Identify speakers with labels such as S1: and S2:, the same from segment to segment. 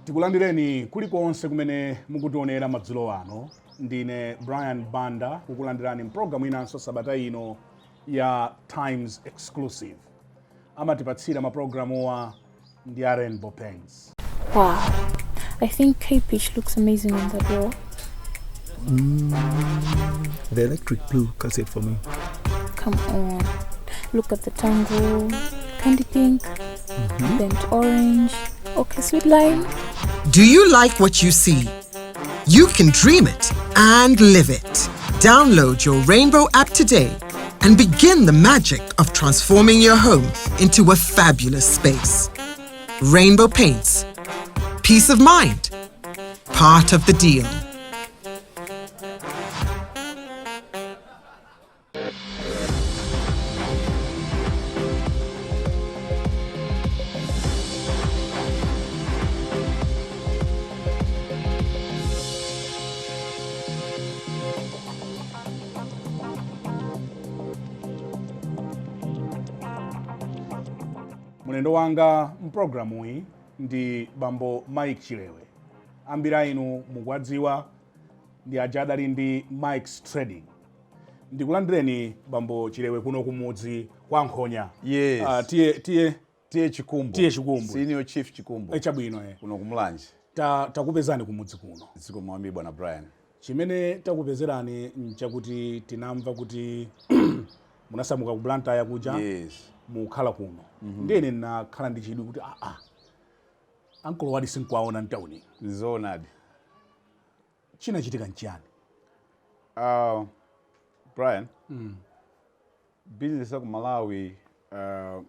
S1: Tikulandireni kulikonse kumene mukutionera madzulo ano. Ndine Banda kukulandirani mpulogalamu inanso sabata ino ya Times Exclusive. Amatipatsira mapulogalamu wa ndi Rainbow Paints.
S2: Wow, I think K-Pitch looks amazing on the door.
S3: The electric blue cuts it for me.
S2: Come on, look at the tango, candy pink, burnt orange, okay, sweet lime.
S4: Do you like what you see? You can dream it and live it. Download your Rainbow app today and begin the magic of transforming your home into a fabulous space. Rainbow Paints. Peace of mind. Part of the deal.
S1: Mulendo wanga mpulogalamu iyi ndi bambo Mike Chilewe. Ambira inu mukwadziwa ndi ajadali ndi Mike's Trading. Ndikulandireni bambo Chilewe kuno kumudzi kwa Nkhonya.
S5: Yes.
S1: Tiye
S5: Chikumbu.
S1: Tiye Chikumbu.
S5: Senior Chief Chikumbu.
S1: Echabwino
S5: Kuno kumulanje.
S1: Takupezani kumudzi kuno.
S5: Ziko mwambi bwana Brian.
S1: Chimene takupezerani nchakuti tinamva kuti munasamuka ku Banda yakuja.
S5: Yes.
S1: Mukhala kuno. Ndene nakhala ndi chidwi kuti ankolo wadi sinkwaona mtauni.
S5: Zonadi.
S1: Chinachitika nchiyani?
S5: Brian. Business ya ku Malawi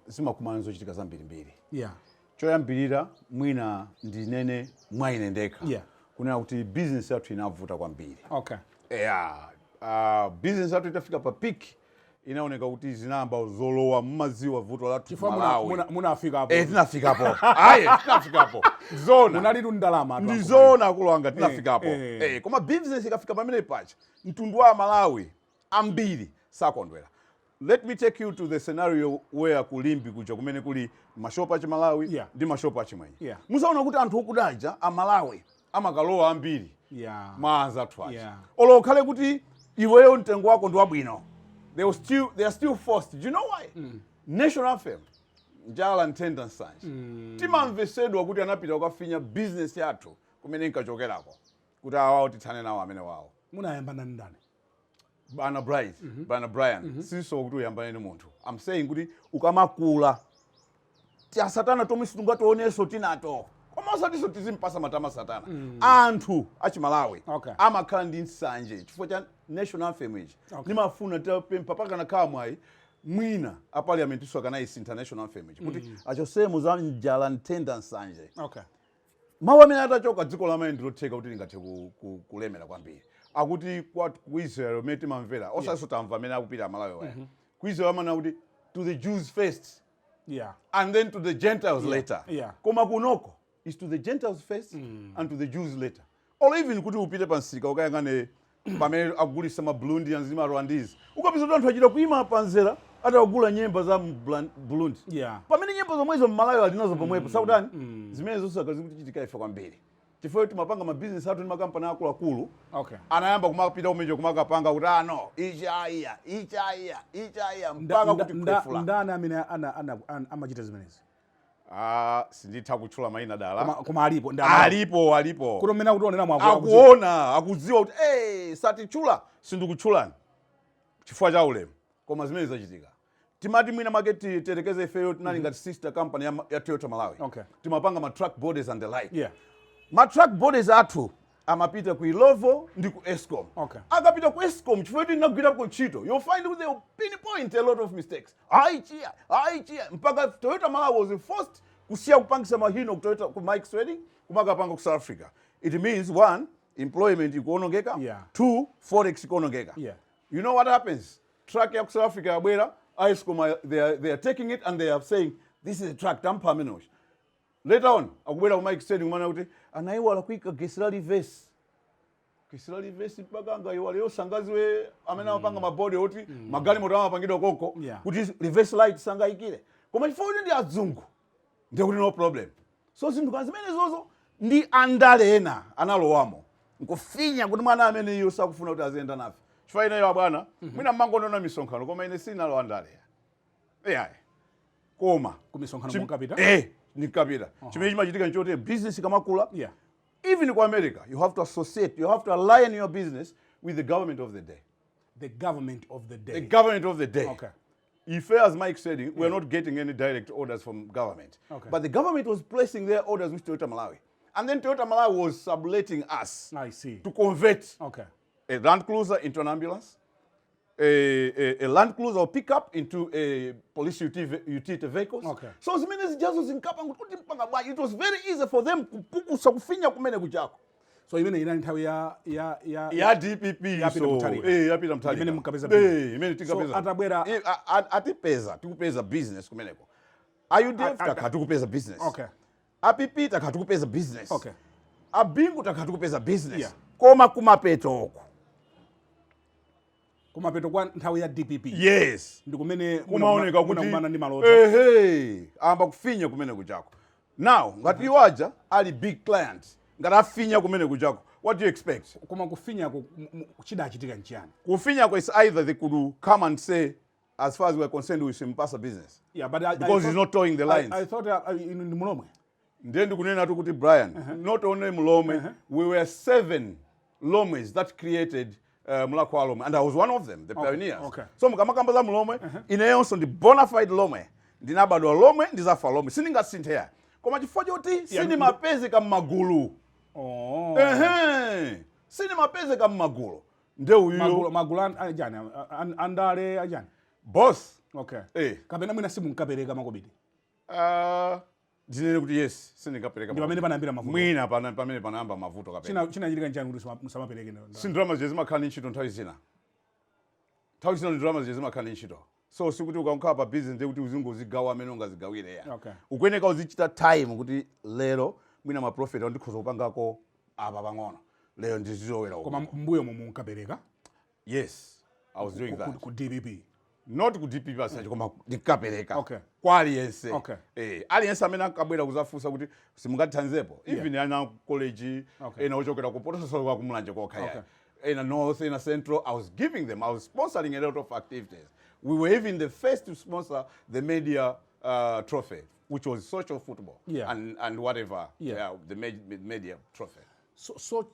S5: zimakumana zochitika zambirimbiri.
S1: Yeah.
S5: Choyambirira mwina ndinene mwayinendeka.
S1: Yeah.
S5: Kunena kuti business yathu inavuta kwambiri.
S1: Okay.
S5: Yeah. Business yathu itafika pa peak. Inaoneka kuti zinamba zolowa mmaziwa vuto lathu Malawi.
S1: Munafika hapo.
S5: Tinafika hapo. Aye, tinafika hapo. Zona.
S1: Munalitu ndalama.
S5: Ndizona akulwanga tinafika hapo. Koma business ikafika pamene pacha. Mtundu wa Malawi ambiri sakondwera. Let me take you to the scenario where kulimbi kuja kumene kuli mashopa achi Malawi ndi mashopa achi mwenye.
S1: Yeah.
S5: Musaona kuti anthu okudaja a Malawi amakalowa ambiri.
S1: Yeah.
S5: Mwaza twacha.
S1: Yeah.
S5: Olo khale kuti iweyo mtengo wako ndi wabwino. They are still forced. Do you know why? National Anthem. Njala ntenda nsanje. Timamvesedwa kuti anapita ukafinya business yathu kumene inkachokerako. Kuti awawo tithane nawo amene wawo.
S1: Munayambana ndani?
S5: Bana Brian. Sinso kuti uyambane ni munthu. I'm saying kuti ukamakula. Tia satana tomi situngatoonenso tinato. Koma osatiso tizimpasa matama satana. Anthu achi Malawi.
S1: Okay.
S5: Amakhala ndi nsanje. Chifukwa cha National Anthem ichi. Nimafuna tapempa paka na kamwayi mwina a parliament iso kana isi international anthem ichi. Kuti achosemu za njala ntenda nsanje.
S1: Okay.
S5: Mawu amene atachoka dziko lamene ndilotheka kuti lingathe kulemera kwambiri. Akuti ku Israel meti mamvera. Osaso tamva amene akupita Malawi waya. Ku Israel amana kuti to the Jews first.
S1: Yeah.
S5: And then to the Gentiles later.
S1: Yeah.
S5: Koma kunoko is to the Gentiles first and to the Jews later. Or even kuti upite pansika ukayangane pamene akugulisa ma Burundians ndi ma Rwandese. Ukapisa kuti anthu achita kuima panzera atagula nyemba za Burundi.
S1: Yeah.
S5: Pamene nyemba zomwezo Malawi alinazo pomwepo sakutani zimene zonse zikuchitika ife kwambiri. Chifukwa timapanga ma business athu ndi makampani akuluakulu.
S1: Okay.
S5: Anayamba kumapita umenje kumakapanga kuti no ichaya mpaka kuti kufula.
S1: Ndani amene amachita zimenezi?
S5: Sinditha kutchula mayina dala.
S1: Koma alipo
S5: ndani. Alipo.
S1: Kuti mena kutionera mwaku.
S5: Akuona, akudziwa kuti satitchula sindikutchulani. Chifukwa cha ulemu. Koma zimene zachitika. Timati mwina maketi terekeze ifeyo tinali ngati sister company ya Toyota Malawi.
S1: Okay.
S5: Timapanga ma truck bodies and the like.
S1: Yeah.
S5: Ma truck bodies athu amapita ku Ilovo ndi ku Eskom.
S1: Okay.
S5: Akapita ku Eskom chifukwa kuti inagwira ku ntchito. You'll find that they pinpoint a lot of mistakes. Aichia. Mpaka Toyota Malawi was forced kusiya kupangisa mahino ku Mike Chilewe kumakapanga ku South Africa. It means one, employment ikuonongeka.
S1: Yeah.
S5: Two, forex ikuonongeka.
S1: Yeah.
S5: You know what happens? Truck ya ku South Africa abwera, Eskom they are taking it and they are saying this is a truck tampa minosh. Later on, akubwera ku Mike Chilewe kumana kuti anaiwala kuika gesera reverse. Gesera reverse mpaka iwala yo sangaziwe amene amapanga mabodi oti magali moto amapangidwa koko kuti reverse light sangaikire. Koma chifukwa ndi azungu. Ndikuti no problem. So zinthu zimene zozo ndi andale ena analowamo nkufinya kuti mwana amene iyo sakufuna kuti aziyenda nafe chifukwa ineyo bwana mwina mmangonona misonkhano koma ine sinalo andale eyayi koma
S1: kumisonkhano munkapita
S5: nikapita chimene chimachitika nchoti business kamakula even ku America you have to associate, you have to align your business with the government of the day.
S1: The government of the day.
S5: The government of the day.
S1: Okay.
S5: If, as Mike said, we're not getting any direct orders from government.
S1: Okay.
S5: But the government was placing their orders with Toyota Malawi. And then Toyota Malawi was subletting us
S1: I see.
S5: to convert
S1: a
S5: Land Cruiser into an ambulance, a Land Cruiser or pickup into a police utility vehicles.
S1: Okay.
S5: So it was very easy for them kufinya kumene kujako.
S1: So imene ina nthawi ya
S5: DPP
S1: yapita mtalika.
S5: Yapita mtalika.
S1: Imene mukapeza business.
S5: Imene tikapeza.
S1: So atabwera
S5: atipeza tikupeza business kumeneko. IUDF takatukupeza business.
S1: Okay.
S5: APP takatukupeza business.
S1: Okay.
S5: Abingu takatukupeza business.
S1: Yeah.
S5: Koma kumapeto oko.
S1: Kumapeto kwa nthawi ya DPP.
S5: Yes.
S1: Ndikumene
S5: kumaoneka kuti
S1: kumana ndi malota.
S5: Amba kufinya kumene kujako. Now, ngati iwaja ali big client. Ngati afinya kumene kujako. What do you expect?
S1: Koma kufinya chidachitika nchiyani?
S5: Kufinya is either they could come and say, as far as we're concerned, we should pass a business.
S1: Yeah, but
S5: because he's not towing the lines.
S1: I thought in Mulomwe.
S5: Ndiye kunena tu kuti Brian, not only Mulomwe, we were 7 Lomwes that created Mulakwa Lomwe, and I was one of them, the pioneers.
S1: Okay.
S5: So mukamakamba za Mulomwe, ineyonso ndi bona fide Lomwe, ndinabadwa Lomwe, ndizafa Lomwe, siningasintha. Koma chifukwa choti sini mapezi kamagulu.
S1: Oh.
S5: Sini mapezi kamagulu. Nde uyo
S1: magulu ajani andale ajani.
S5: Boss.
S1: Okay. Kapena mwina simu nkapereka makobidi.
S5: Dinene kuti yes, sindingapereka.
S1: Ndi pamene panambira mavuto.
S5: Mwina pamene panamba mavuto kapena.
S1: Chinachitika njani kuti musamapereke ndo.
S5: Sindrama zimakhala ntchito nthawi zina. Nthawi zina ndrama zimakhala ntchito. So sikuti ukankhala pa business ndi kuti uzingozigawa amene ungazigawire ya.
S1: Okay.
S5: Ukweneka uzichita time kuti lero mwina ma profit ndikhoza kupangako apa pang'ono. Lero ndizizowera uko.
S1: Koma mbuyo momwe munkapereka?
S5: Yes, I was doing that.
S1: Ku DPP.
S5: Not ku DPP asanje koma ndikapereka.
S1: Okay.
S5: Kwa aliyense.
S1: Okay.
S5: Aliyense amene akabwera kuzafunsa kuti simungathanzepo. Even ana college ena ochokera ku Porto kwa kumulanje kokha. In North, in Central, I was giving them. I was sponsoring a lot of activities. We were even the first to sponsor the media trophy, which was social football and whatever. The media trophy.
S1: So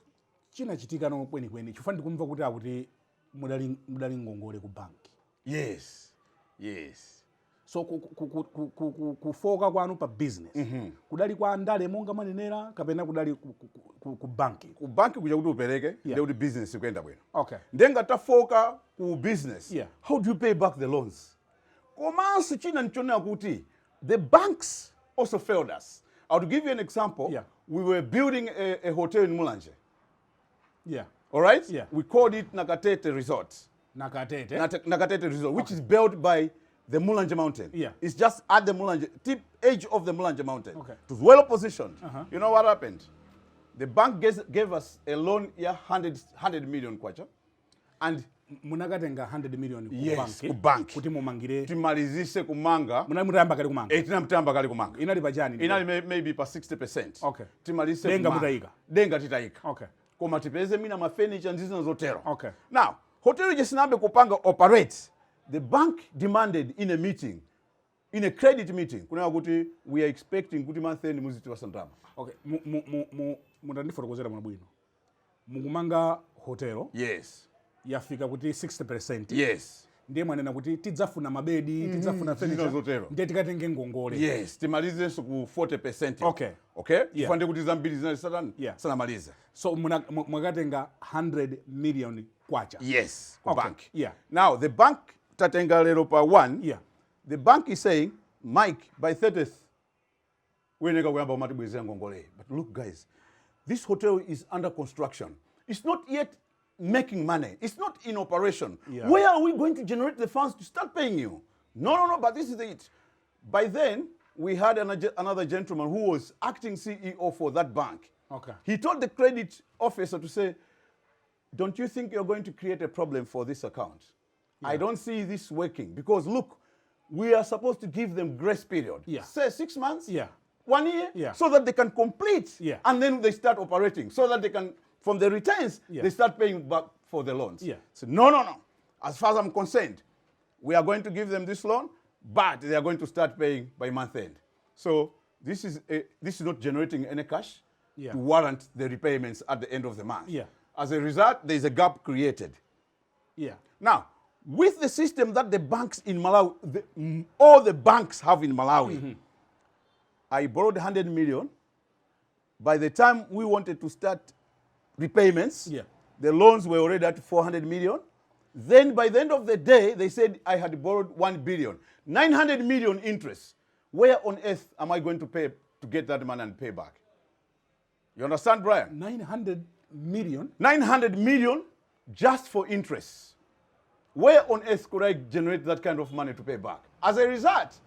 S1: chinachitika no kweni chifukwa ndikumva kuti akuti mudali ngongole ku bank.
S5: Yes.
S1: So kufoka kwanu pa business. Kudali kwa andale monga manenera kapena kudali ku bank.
S5: Ku bank kuja kuti upereke ndio kuti business ikuyenda bwino.
S1: Okay.
S5: Ndenga tafoka ku business.
S1: How
S5: do you pay back the loans? Komanso china nchonera kuti the banks also failed us. I'll give you an example. We were building a hotel in Mulanje. All right? We called it Nakatete Resort. Nakatete Resort, which is built by the Mulanje Mountain. It's just at the Mulanje, tip edge of the Mulanje Mountain.
S1: Okay.
S5: It was well positioned. You know what happened? The bank gave us a loan 100 million kwacha. And
S1: munakatenga 100 million
S5: ku bank.
S1: Kuti mumangire.
S5: Timalizise kumanga.
S1: Munamutamba kali kumanga.
S5: Tinamutamba kali kumanga.
S1: Inali pachani.
S5: Inali maybe pa 60%.
S1: Okay.
S5: Timalizise
S1: denga mutaika.
S5: Denga titaika.
S1: Okay.
S5: Koma tipeze mina ma furniture ndizina zotero.
S1: Okay.
S5: Now, hotel jesinabe kupanga operate. The bank demanded in a meeting, in a credit meeting, kuna kuti we are expecting kuti month end muziti wasandama.
S1: Okay. Mutandifotokozera mwana bwino. Mukumanga hotel.
S5: Yes.
S1: Yafika kuti 60%.
S5: Yes.
S1: Ndiye mwanena kuti tidzafuna mabedi, tidzafuna furniture. Ndiye tikatenge ngongole.
S5: Yes. Timalize ku 40%.
S1: Okay.
S5: Okay? Tifande kuti zambiri zinali sana maliza.
S1: So mwakatenga 100 million kwacha.
S5: Yes.
S1: Okay.
S5: Bank. Now the bank tatenga lero pa 1. The bank is saying, Mike, by 30th, we're not going to matibwezera ngongole. But look, guys, this hotel is under construction. It's not yet making money. It's not in operation. Where are we going to generate the funds to start paying you? No, but this is it. By then, we had another gentleman who was acting CEO for that bank.
S1: Okay.
S5: He told the credit officer to say, don't you think you're going to create a problem for this account? I don't see this working because look, we are supposed to give them grace period. Say 6 months. 1 year
S1: Yeah.
S5: so that they can complete.
S1: Yeah.
S5: And then they start operating so that they can, from the returns,
S1: Yeah.
S5: they start paying back for the loans.
S1: Yeah.
S5: So no. As far as I'm concerned, we are going to give them this loan, but they are going to start paying by month end. So this is not generating any cash
S1: Yeah.
S5: to warrant the repayments at the end of the month.
S1: Yeah.
S5: As a result, there is a gap created.
S1: Yeah.
S5: Now, with the system that the banks in Malawi, all the banks have in Malawi, I borrowed 100 million. By the time we wanted to start repayments,
S1: Yeah.
S5: the loans were already at 400 million. Then by the end of the day, they said I had borrowed 1 billion. 900 million interest. Where on earth am I going to pay to get that money and pay back? You understand, Brian?
S1: 900 million.
S5: 900 million just for interest. Where on earth could I generate that kind of money to pay back? As a result,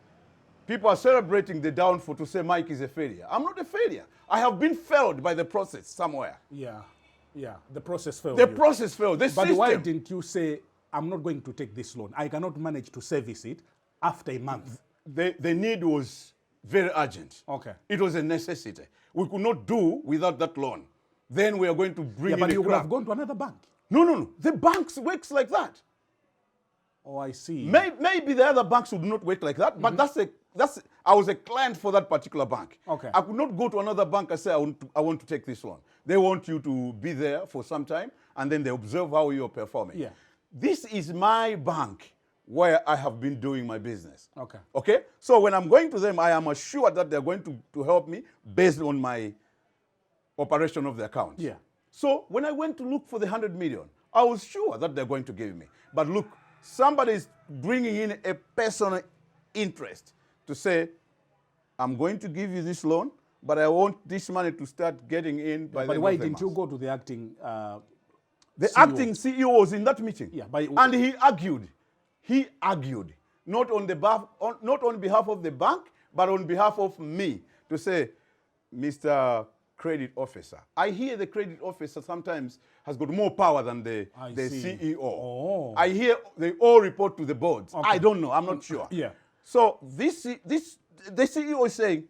S5: people are celebrating the downfall to say Mike is a failure. I'm not a failure. I have been failed by the process somewhere.
S1: Yeah. The process failed.
S5: The
S1: you.
S5: process failed. The
S1: But
S5: system.
S1: why didn't you say, I'm not going to take this loan? I cannot manage to service it after a month.
S5: The need was very urgent.
S1: Okay.
S5: It was a necessity. We could not do without that loan. Then we are going to bring
S1: Yeah,
S5: in
S1: but
S5: a
S1: you could
S5: crowd.
S1: have gone to another bank.
S5: No. The banks works like that.
S1: Oh, I see.
S5: Maybe the other banks would not work like that, but I was a client for that particular bank.
S1: Okay.
S5: I could not go to another bank and say I want to take this loan. They want you to be there for some time and then they observe how you're performing.
S1: Yeah.
S5: This is my bank where I have been doing my business.
S1: Okay.
S5: Okay? So when I'm going to them, I am assured that they're going to help me based on my operation of the account.
S1: Yeah.
S5: So when I went to look for the 100 million, I was sure that they're going to give me. But look, somebody is bringing in a personal interest to say, I'm going to give you this loan, but I want this money to start getting in by the
S1: But
S5: end
S1: why
S5: of the
S1: didn't you
S5: month.
S1: go to the acting
S5: The
S1: CEO?
S5: acting CEO was in that meeting.
S1: Yeah, but-
S5: and he argued, not on behalf of the bank, but on behalf of me, to say, Mr. Credit Officer. I hear the credit officer sometimes has got more power than the
S1: see.
S5: CEO.
S1: Oh.
S5: I hear they all report to the boards.
S1: Okay.
S5: I don't know. I'm not sure.
S1: Yeah.
S5: So the CEO is saying,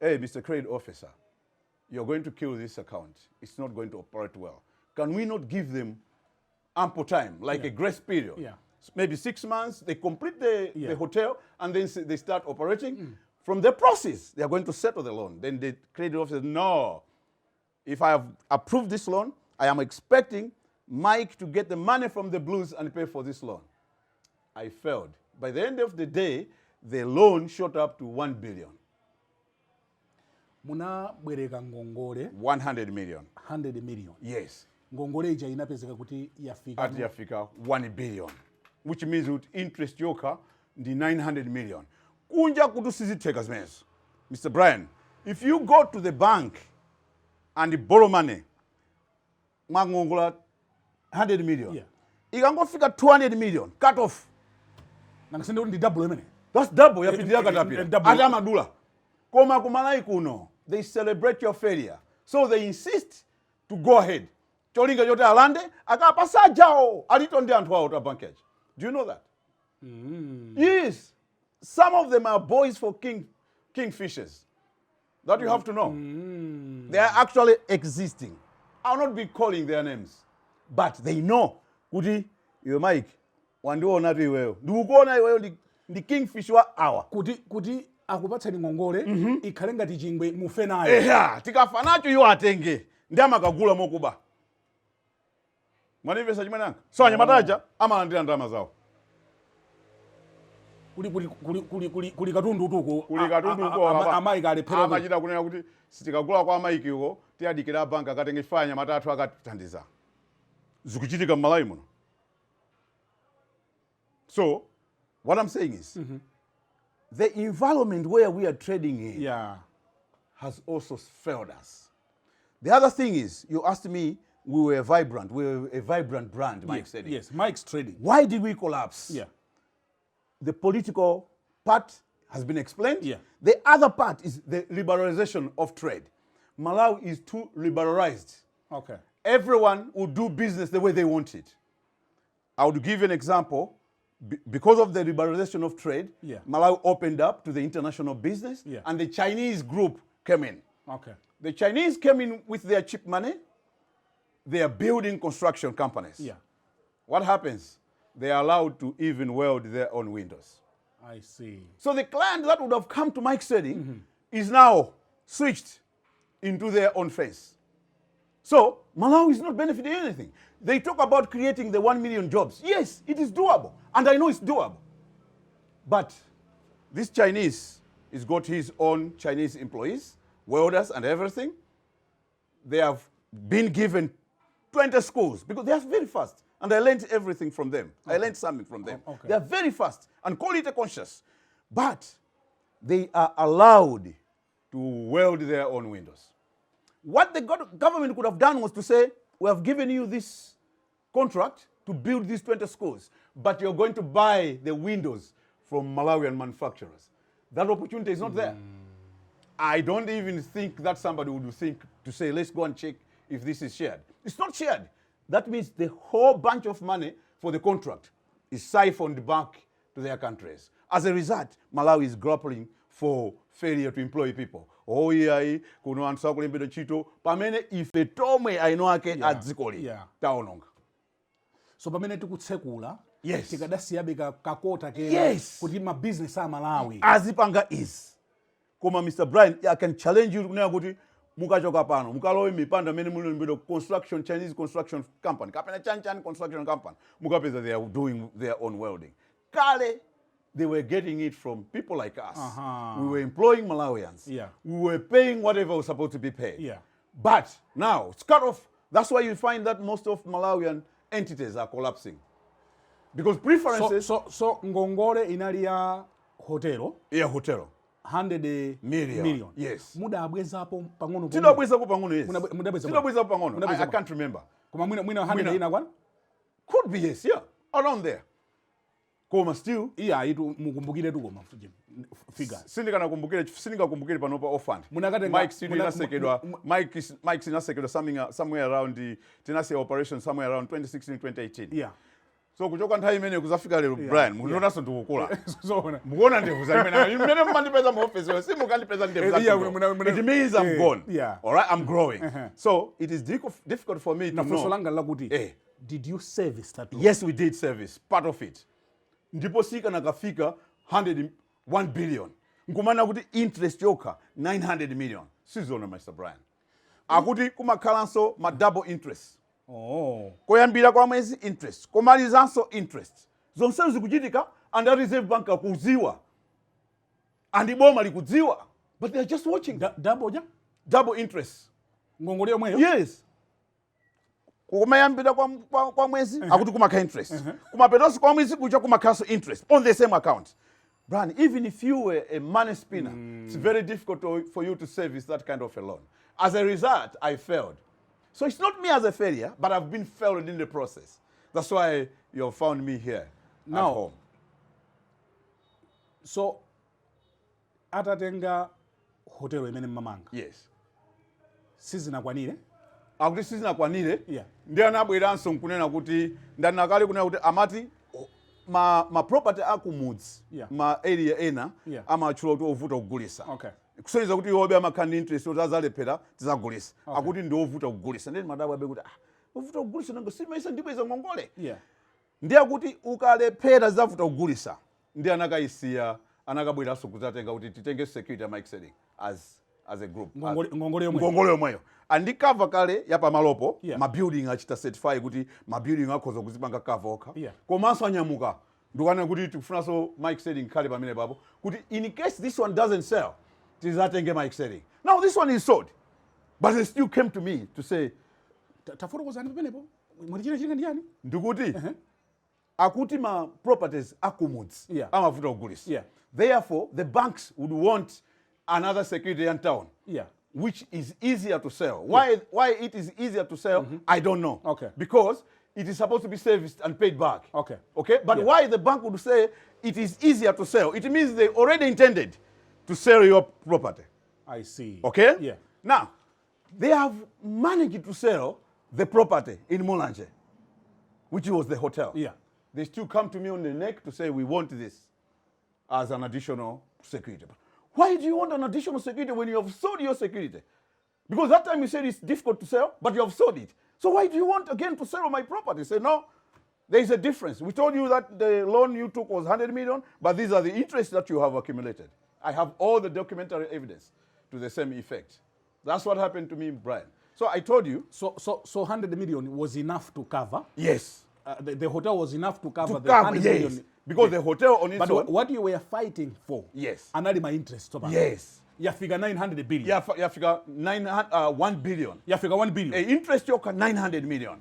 S5: hey, Mr. Credit Officer, you're going to kill this account. It's not going to operate well. Can we not give them ample time, like a grace period?
S1: Yeah.
S5: Maybe 6 months, they complete the hotel, and then they start operating. From the process, they are going to settle the loan. Then the credit officer says, no, if I have approved this loan, I am expecting Mike to get the money from the Blues and pay for this loan. I failed. By the end of the day, the loan shot up to 1 billion.
S1: munabwereka ngongole
S5: 100 million.
S1: 100 million.
S5: Yes.
S1: Ngongole ija inapezeka kuti yafika
S5: At Africa, 1 billion. Which means with interest yoka, the 900 million. Kunja kutu sizitheka zimezo. Mr. Brian, if you go to the bank and borrow money, mangongola 100 million.
S1: Yeah.
S5: Ikangofika 200 million, cut off.
S1: nangasende kuti ndi double imene.
S5: That's double yapitirira
S1: double.
S5: katapira. Ata madula. Koma kumalai kuno, they celebrate your failure. So they insist to go ahead. Cholinga yote alande, akapasa jao, alitonde anthu awo ta bankaji. Do you know that? Yes. Some of them are boys for kingfishers. That you have to know. They are actually existing. I'll not be calling their names. But they know. Kuti, yo Mike, wandiona tu iweyo. Ndikukuona iweyo ndi kingfish wa awa.
S1: kuti akupatsani ngongole ikhale ngati chingwe mufe nayo.
S5: Eha, tikafa nacho iwo atenge. Ndi amakagula mokuba. Mwanimvesa chimene nanga? So anyamataja amalandira ndalama zawo.
S1: kuli katundu tuko
S5: Kuli katundu uko
S1: amayi alephera
S5: amachita kunena kuti sitikagula kwa amaiki uko tiyadikira banka akatenge fanya matatu akatithandiza. Zikuchitika m'Malawi muno. So what I'm saying is the environment where we are trading in
S1: yeah
S5: has also failed us. The other thing is, you asked me, we were a vibrant brand, Mike said it.
S1: yes Mike's trading.
S5: Why did we collapse?
S1: Yeah.
S5: The political part has been explained.
S1: Yeah.
S5: The other part is the liberalization of trade. Malawi is too liberalized.
S1: Okay.
S5: Everyone will do business the way they want it. I would give you an example. because of the liberalization of trade,
S1: Yeah.
S5: Malawi opened up to the international business,
S1: Yeah.
S5: and the Chinese group came in.
S1: Okay.
S5: The Chinese came in with their cheap money. They are building construction companies.
S1: Yeah.
S5: What happens? They are allowed to even weld their own windows.
S1: I see.
S5: So the client that would have come to Mike Chilewe is now switched into their own face. So Malawi is not benefiting anything. They talk about creating the 1 million jobs. Yes, it is doable, and I know it's doable. But this Chinese has got his own Chinese employees, welders and everything. They have been given 20 schools because they are very fast. And I learned everything from them. I learned something from them.
S1: Okay.
S5: They are very fast and quality conscious. But they are allowed to weld their own windows. What the government could have done was to say, we have given you this contract to build these 20 schools, but you're going to buy the windows from Malawian manufacturers. That opportunity is not there. I don't even think that somebody would think to say, let's go and check if this is shared. It's not shared. That means the whole bunch of money for the contract is siphoned back to their countries. As a result, Malawi is grappling for failure to employ people. Oh yeah, kuno anthu sakulembedwa ntchito pamene ife tomwe aino ake adzikoli taononga.
S1: So pamene tikutsekula,
S5: Yes.
S1: tikadasiyabe kakota kena
S5: Yes.
S1: kuti ma business a Malawi.
S5: Azipanga is. Koma Mr. Brian, I can challenge you kunena kuti mukachoka pano, mukalowe mipanda mene mulembedwa construction, Chinese construction company, kapena Chan construction company, mukapeza they are doing their own welding. Kale, they were getting it from people like us. We were employing Malawians.
S1: Yeah.
S5: We were paying whatever was supposed to be paid.
S1: Yeah.
S5: But now, it's cut off. That's why you find that most of Malawian entities are collapsing. Because preferences...
S1: So ngongole inali ya hotelo.
S5: Yeah, hotel.
S1: 100 million.
S5: Yes.
S1: Muda abwezapo pang'ono.
S5: Tidabwezapo pang'ono, yes.
S1: Mudabwezapo.
S5: Tidabwezapo pang'ono. I can't remember.
S1: Koma mwina 100 ina kwana?
S5: Could be, yes, yeah. Around there. Koma still.
S1: Iya, itu mukumbukire tu koma figures.
S5: Sindikakumbukire panopa offhand.
S1: Munakatenga
S5: Mike sinasekedwa Mike sinasekedwa somewhere around the Tenacity operation somewhere around 2016 2018.
S1: Yeah.
S5: So kuchoka nthawi imene kuzafika lero Brian, munonaso ndikukula.
S1: So
S5: Mukuona ndevu za imene mmandipeza mu office yo, si mukandipeza ndevu za. It means I'm gone.
S1: Yeah.
S5: All right, I'm growing. So it is difficult for me to
S1: na
S5: know.
S1: funso langa lakuti did you service that loan?
S5: Yes, we did service, part of it. Ndipo sika nakafika 101 billion. Nkumana kuti interest yoka 900 million. Sizona Mr. Brian. Akuti kumakhalanso ma double interest.
S1: Oh.
S5: Koyambira kwa mwezi interest, komalizanso interest. Zonse zikuchitika and the Reserve Bank akuziwa. And iboma likudziwa. But they are just watching. Double interest.
S1: Ngongole yomweyo?
S5: Yes. Kumayambira kwa mwezi akuti kumakha interest. Kumapetonso kwa mwezi kucha kumakhaso interest on the same account. Brian, even if you were a money spinner, it's very difficult for you to service that kind of a loan. As a result, I failed. So it's not me as a failure, but I've been failed in the process. That's why you have found me here at home.
S1: So, atatenga hotel imene mmamanga.
S5: Yes.
S1: Sizinakwanire?
S5: Akuti sizinakwanire.
S1: Yeah.
S5: Ndiye anabweranso nkunena kuti ndanakale kunena kuti amati ma property akumudzi, ma area ena amachula kuti ovuta kugulisa.
S1: Okay.
S5: Kusonyeza kuti iwobe amakhandi interest kuti azalephera tizagulisa. Akuti ndi ovuta kugulisa. Ndeni madabo abe kuti ovuta kugulisa nanga simaisa ndibweza ngongole.
S1: Yeah.
S5: Ndiye kuti ukalephera zavuta kugulisa. Ndiye anakayisiya anakabweranso kuzatenga kuti titenge security ya Mike Chilewe as a group.
S1: Ngongole
S5: yomweyo. Andikava kale yapa malopo, ma building achita certify kuti ma building akhoza kuzipanga cover okha. Komanso anyamuka. Ndukana kuti tikufunaso Mike Chilewe nkhale pamene papo kuti in case this one doesn't sell, tizatenge Mike Chilewe. Now this one is sold. But they still came to me to say
S1: tafotokozani pamenepo. Mulichina chinga ndiyani?
S5: Ndikuti akuti ma properties akumudzi amavuta kugulisa. Therefore the banks would want another security in town. Which is easier to sell. Why it is easier to sell, I don't know.
S1: Okay.
S5: Because it is supposed to be serviced and paid back.
S1: Okay.
S5: Okay? But why the bank would say it is easier to sell? It means they already intended to sell your property.
S1: I see.
S5: Okay?
S1: Yeah.
S5: Now, they have managed to sell the property in Mulanje, which was the hotel.
S1: Yeah.
S5: they still come to me on the neck to say, we want this as an additional security. Why do you want an additional security when you have sold your security? Because that time you said it's difficult to sell, but you have sold it. So why do you want again to sell my property? Say, no, there is a difference. We told you that the loan you took was 100 million, but these are the interests that you have accumulated. I have all the documentary evidence to the same effect. That's what happened to me, Brian. So I told you.
S1: So 100 million was enough to cover?
S5: Yes.
S1: The hotel was enough to cover the
S5: cover,
S1: 100
S5: yes.
S1: million.
S5: Because the hotel on its
S1: But
S5: own.
S1: what you were fighting for,
S5: Yes.
S1: anali my interest.
S5: Yes.
S1: You figure 900 billion.
S5: You figure 1 billion.
S1: You figure 1 billion.
S5: Interest you 900 million.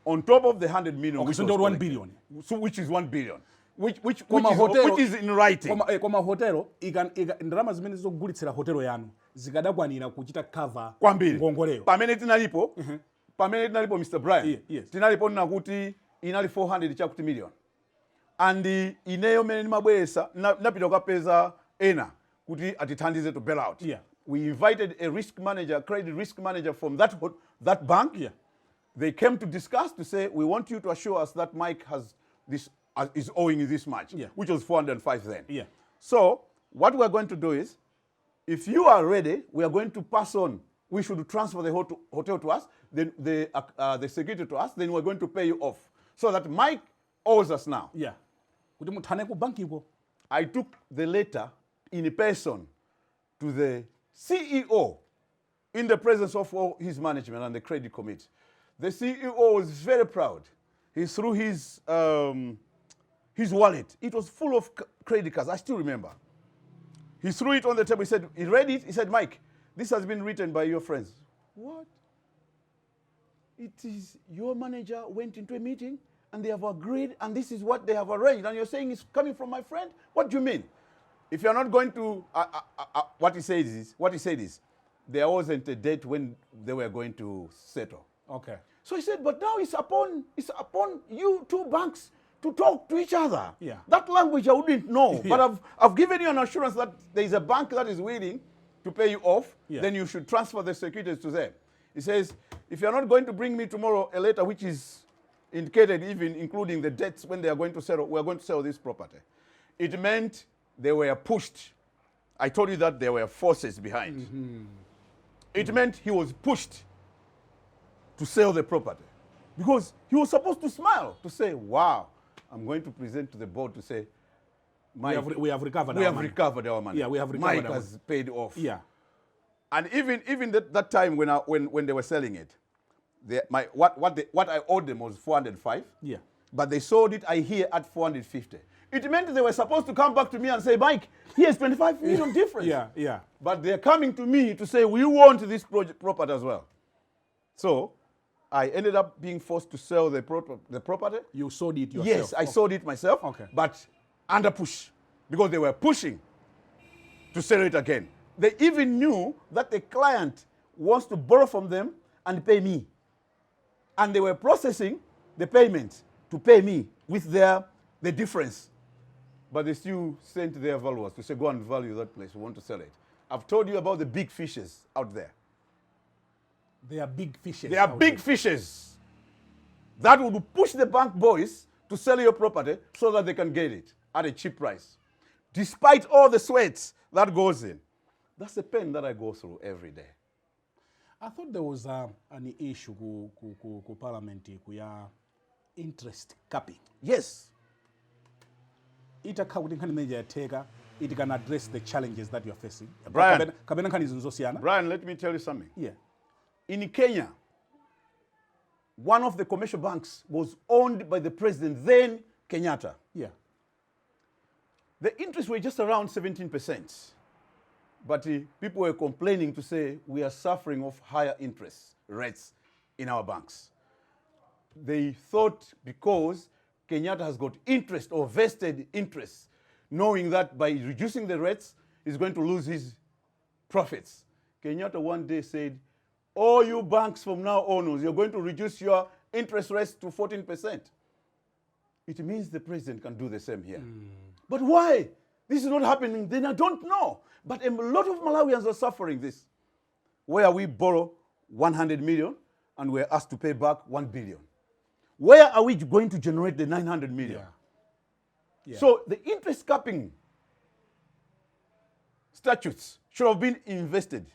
S5: On top of the 100 million.
S1: Okay,
S5: which
S1: so
S5: was
S1: not 1
S5: collected.
S1: billion.
S5: So which is 1 billion. Which
S1: Hotelo-
S5: is in writing.
S1: Koma hotelo, ndarama zimene zogulitsira hotelo yanu zikadakwanira kuchita cover
S5: Kwambiri.
S1: ngongolero.
S5: Pamene tinalipo, Mr. Brian.
S1: Yes.
S5: Tinalipo nakuti inali 400 chakuti million. And ineyo mene nimabwesa napita kapeza ena kuti atithandize to bail out.
S1: Yeah.
S5: We invited a risk manager, credit risk manager from that bank.
S1: Yeah.
S5: They came to discuss to say, we want you to assure us that Mike has this is owing you this much,
S1: Yeah.
S5: which was 405 then.
S1: Yeah.
S5: So what we are going to do is, if you are ready, we are going to pass on. We should transfer the hotel to us, then the security to us. Then we're going to pay you off, so that Mike owes us now.
S1: Yeah. Kuti muthane ku banki ko.
S5: I took the letter in person to the CEO in the presence of all his management and the credit committee. The CEO was very proud. He threw his wallet. It was full of credit cards. I still remember. He threw it on the table. He said, he read it. He said, Mike, this has been written by your friends. What? It is your manager went into a meeting and they have agreed and this is what they have arranged. And you're saying it's coming from my friend? What do you mean? If you're not going to, what he said is, there wasn't a date when they were going to settle.
S1: Okay.
S5: So he said, but now it's upon you two banks to talk to each other.
S1: Yeah.
S5: That language I wouldn't know.
S1: Yeah.
S5: But I've given you an assurance that there is a bank that is willing to pay you off.
S1: Yeah.
S5: Then you should transfer the securities to them. He says, if you're not going to bring me tomorrow a letter which is indicated, even including the dates when they are going to settle, we are going to sell this property. It meant they were pushed. I told you that there were forces behind. Mm-hmm. It meant he was pushed to sell the property. Because he was supposed to smile, to say, wow, I'm going to present to the board to say, Mike,
S1: we have recovered
S5: our money.
S1: Yeah, we have recovered
S5: Mike
S1: our
S5: has paid off.
S1: Yeah.
S5: And even that time when they were selling it, what I owed them was 405.
S1: Yeah.
S5: But they sold it, I hear, at 450. It meant they were supposed to come back to me and say, Mike, here's 25 million difference.
S1: Yeah, yeah.
S5: But they're coming to me to say, we want this property as well. So I ended up being forced to sell the property.
S1: You sold it yourself?
S5: Yes, I sold it myself.
S1: Okay.
S5: But under push, because they were pushing to sell it again. They even knew that the client wants to borrow from them and pay me. And they were processing the payment to pay me with the difference. But they still sent their valuers to say, go and value that place. We want to sell it. I've told you about the big fishes out there.
S1: They are big fishes.
S5: They are big fishes that would push the bank boys to sell your property so that they can get it at a cheap price. Despite all the sweat that goes in. That's the pain that I go through every day.
S1: I thought there was an issue ku parliament kuya interest capping.
S5: Yes.
S1: It can address the challenges that you are facing.
S5: Brian.
S1: Brian,
S5: let me tell you something.
S1: Yeah.
S5: In Kenya, one of the commercial banks was owned by the president, then Kenyatta.
S1: Yeah.
S5: The interest were just around 17%. But people were complaining to say we are suffering of higher interest rates in our banks. They thought because Kenyatta has got interest or vested interest, knowing that by reducing the rates, he's going to lose his profits. Kenyatta one day said, all you banks from now on, you're going to reduce your interest rates to 14%. It means the president can do the same here. But why? This is not happening. Then I don't know. But a lot of Malawians are suffering this, where we borrow 100 million and we're asked to pay back 1 billion. Where are we going to generate the 900 million?
S1: Yeah.
S5: So the interest capping statutes should have been invested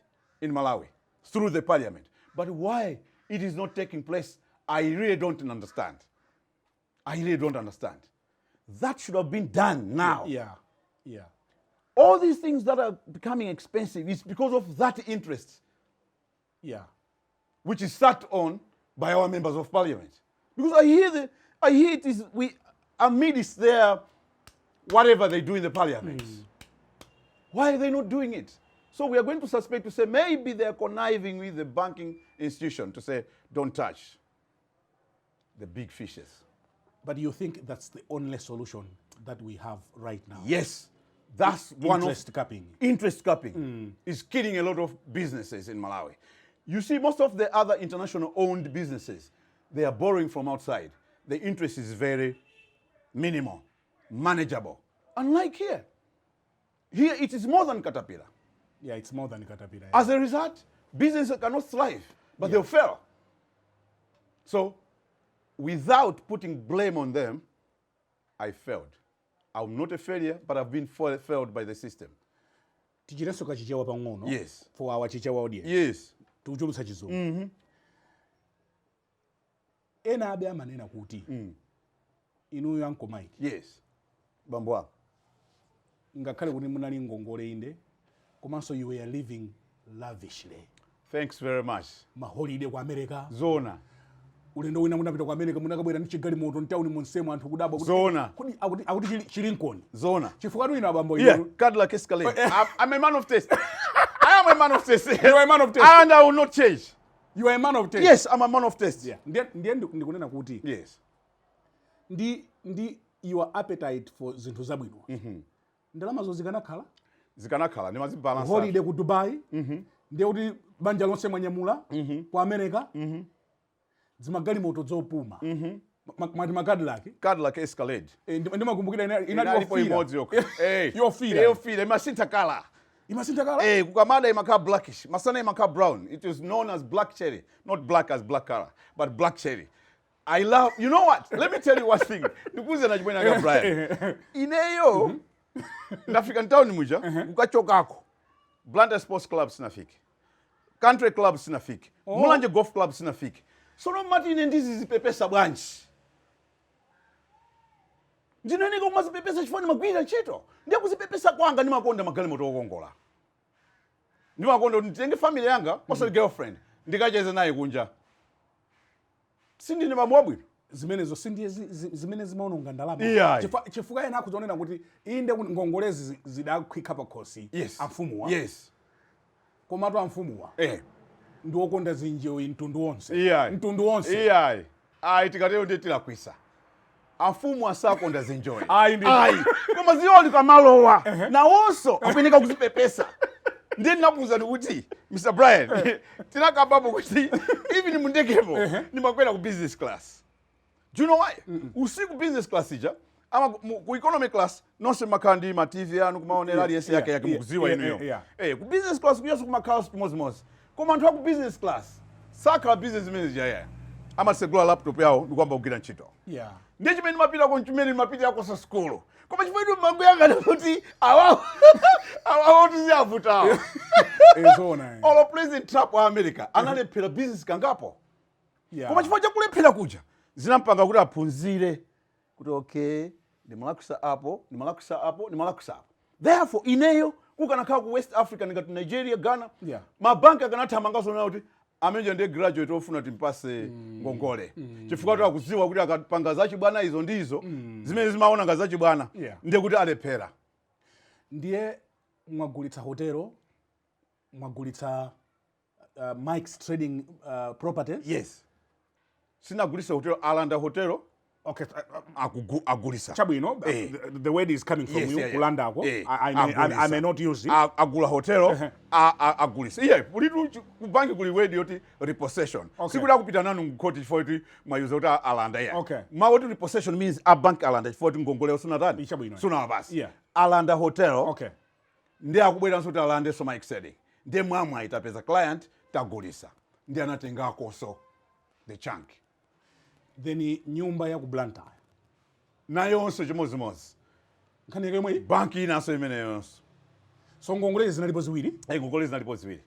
S5: in Malawi through the parliament. But why it is not taking place, I really don't understand. I really don't understand. That should have been done now.
S1: Yeah.
S5: All these things that are becoming expensive is because of that interest,
S1: Yeah.
S5: which is sat on by our members of parliament. Because I hear it is amidst their whatever they do in the parliament. Why are they not doing it? So we are going to suspect to say maybe they are conniving with the banking institution to say don't touch the big fishes.
S1: But you think that's the only solution that we have right now?
S5: Yes, that's one
S1: interest capping.
S5: Interest capping is killing a lot of businesses in Malawi. You see, most of the other international owned businesses, they are borrowing from outside. The interest is very minimal, manageable. Unlike here it is more than Caterpillar.
S1: Yeah, it's more than Caterpillar.
S5: As a result, businesses cannot thrive, but they'll fail. So, without putting blame on them, I failed. I'm not a failure, but I've been failed by the system.
S1: Tichireso kachichewa pang'ono.
S5: Yes.
S1: For our chichewa audience.
S5: Yes.
S1: Tuchulutsa chizungu. Ena abe amanena kuti. Inuyo Uncle Mike.
S5: Yes. Bambwa.
S1: Ngakhale kuti munali ngongole inde. Komanso you were living lavishly.
S5: Thanks very much.
S1: Maholiday ku America.
S5: Zona.
S1: Ulendo wina munapita ku America munakabwera ndi chigali moto ntawuni monsemo anthu kudabwa kuti.
S5: Zona.
S1: Kuti akuti chilinkoni.
S5: Zona.
S1: Chifukwa tu ina abambo
S5: Yeah,
S1: inu.
S5: Cadillac Escalade. I'm a man of taste. I am a man of taste.
S1: You are a man of taste.
S5: And I will not change.
S1: You are a man of taste.
S5: Yes, I'm a man of taste.
S1: Yeah. Ndiye ndikunena kuti.
S5: Yes.
S1: Ndi your appetite for zinthu zabwino. Ndalama zo zikanakhala.
S5: Zikanakhala nimazibalance.
S1: Holiday ku Dubai. Ndiye kuti banja lonse mwanyamula ku America. Zimagali moto zopuma. Mati Cadillac.
S5: Cadillac Escalade.
S1: Ndimakumbukira
S5: Inali po imodzi yoko.
S1: Yofira.
S5: Imasinta color.
S1: Imasinta color?
S5: Kukamada imaka blackish. Masana imaka brown. It is known as black cherry. Not black as black color, but black cherry. I love, you know what? Let me tell you one thing. Nikuze na jibwena nga Brian. Ineyo, ndafika town muja, ukachokako. Banda Sports Club sinafiki. Country Club sinafiki. Mulanje Golf Club sinafiki. So no mati ndizi zipepesa bwanji. Ndinoneka umazipepesa chifani magwira chito. Ndiye kuzipepesa kwanga nimakonda magali moto okongola. Nimakonda nditenge family yanga, also girlfriend. Ndikacheze naye kunja. Sindi ni mamwabwino.
S1: Zimenezo sindi zimene zimaononga ndalama.
S5: Yeah.
S1: Chifukwa ena akuzonena kuti inde ngongolezi zidakwika pakhosi.
S5: Yes.
S1: Amfumuwa.
S5: Yes.
S1: Komatu amfumuwa. Ndiwokonda zinjewi mtundu wonse.
S5: Yeah.
S1: Mtundu wonse.
S5: Yeah. Tikatero ndetila kwisa. Amfumu asakonda zinjoyi. Koma zioni kamalowa. Na also apeneka kuzipepesa. Ndiye nabuza kuti Mr. Brian, tinakababu kuti even mundekepo nimakwenda ku business class. Do you know why? Usiku business class ija ama ku economy class nonse makandi ma TV yanu kumaonera aliyense yake mukuziwa ino. Ku business class kuyaso kumakhala mozimozi. Koma anthu aku business class saka business manager ya ama segula laptop yawo ndikwamba kugira ntchito.
S1: Yeah.
S5: Ndiye chimene mapita ko chimene mapita yako sa school. Koma chimene mangu yanga kuti awawo tiziavuta.
S1: Ezona.
S5: All President Trump wa America analephera business kangapo.
S1: Yeah.
S5: Koma chifukwa chakulephera kuja zinampanga kuti aphunzire kuti okay ndimalakwisa apo. Therefore ineyo kukanakhala ku West Africa ngati Nigeria, Ghana, mabanki akanathamangaso nawo kuti amenje ndiye graduate ofuna timpase ngongole. Chifukwa kuti akuziwa kuti akapanga zachibwana izo ndizo zimene zimaona nga zachibwana ndiye kuti alephera.
S1: Ndiye mwagulitsa hotelo, mwagulitsa Mike's trading properties.
S5: Yes. Sinagulitsa hotelo, alanda hotelo.
S1: Okay,
S5: agulisa.
S1: Chabwino, the word is coming from you, kulanda ako. I may not use it.
S5: Agula hotelo, agulisa. Yeah, ulitu kubanki kuli word yoti repossession. Sikuda kupita nanu mkoti for it mayuza uta alanda ya.
S1: Okay.
S5: What repossession means a bank alanda for it ngongole suna tani.
S1: Chabwino.
S5: Suna basi.
S1: Yeah.
S5: Alanda hotelo.
S1: Okay.
S5: Ndiye akubwera nsuta alande so Mike said. Ndiye mwamwa itapeza client tagulisa. Ndiye anatenga koso the chunk.
S1: then nyumba ya ku Blantyre
S5: nayonso chimodzimodzi
S1: nkhani yake yomwe
S5: banki inanso imeneyonso
S1: so ngongole zinalipo ziwiri
S5: ngongole zinalipo ziwiri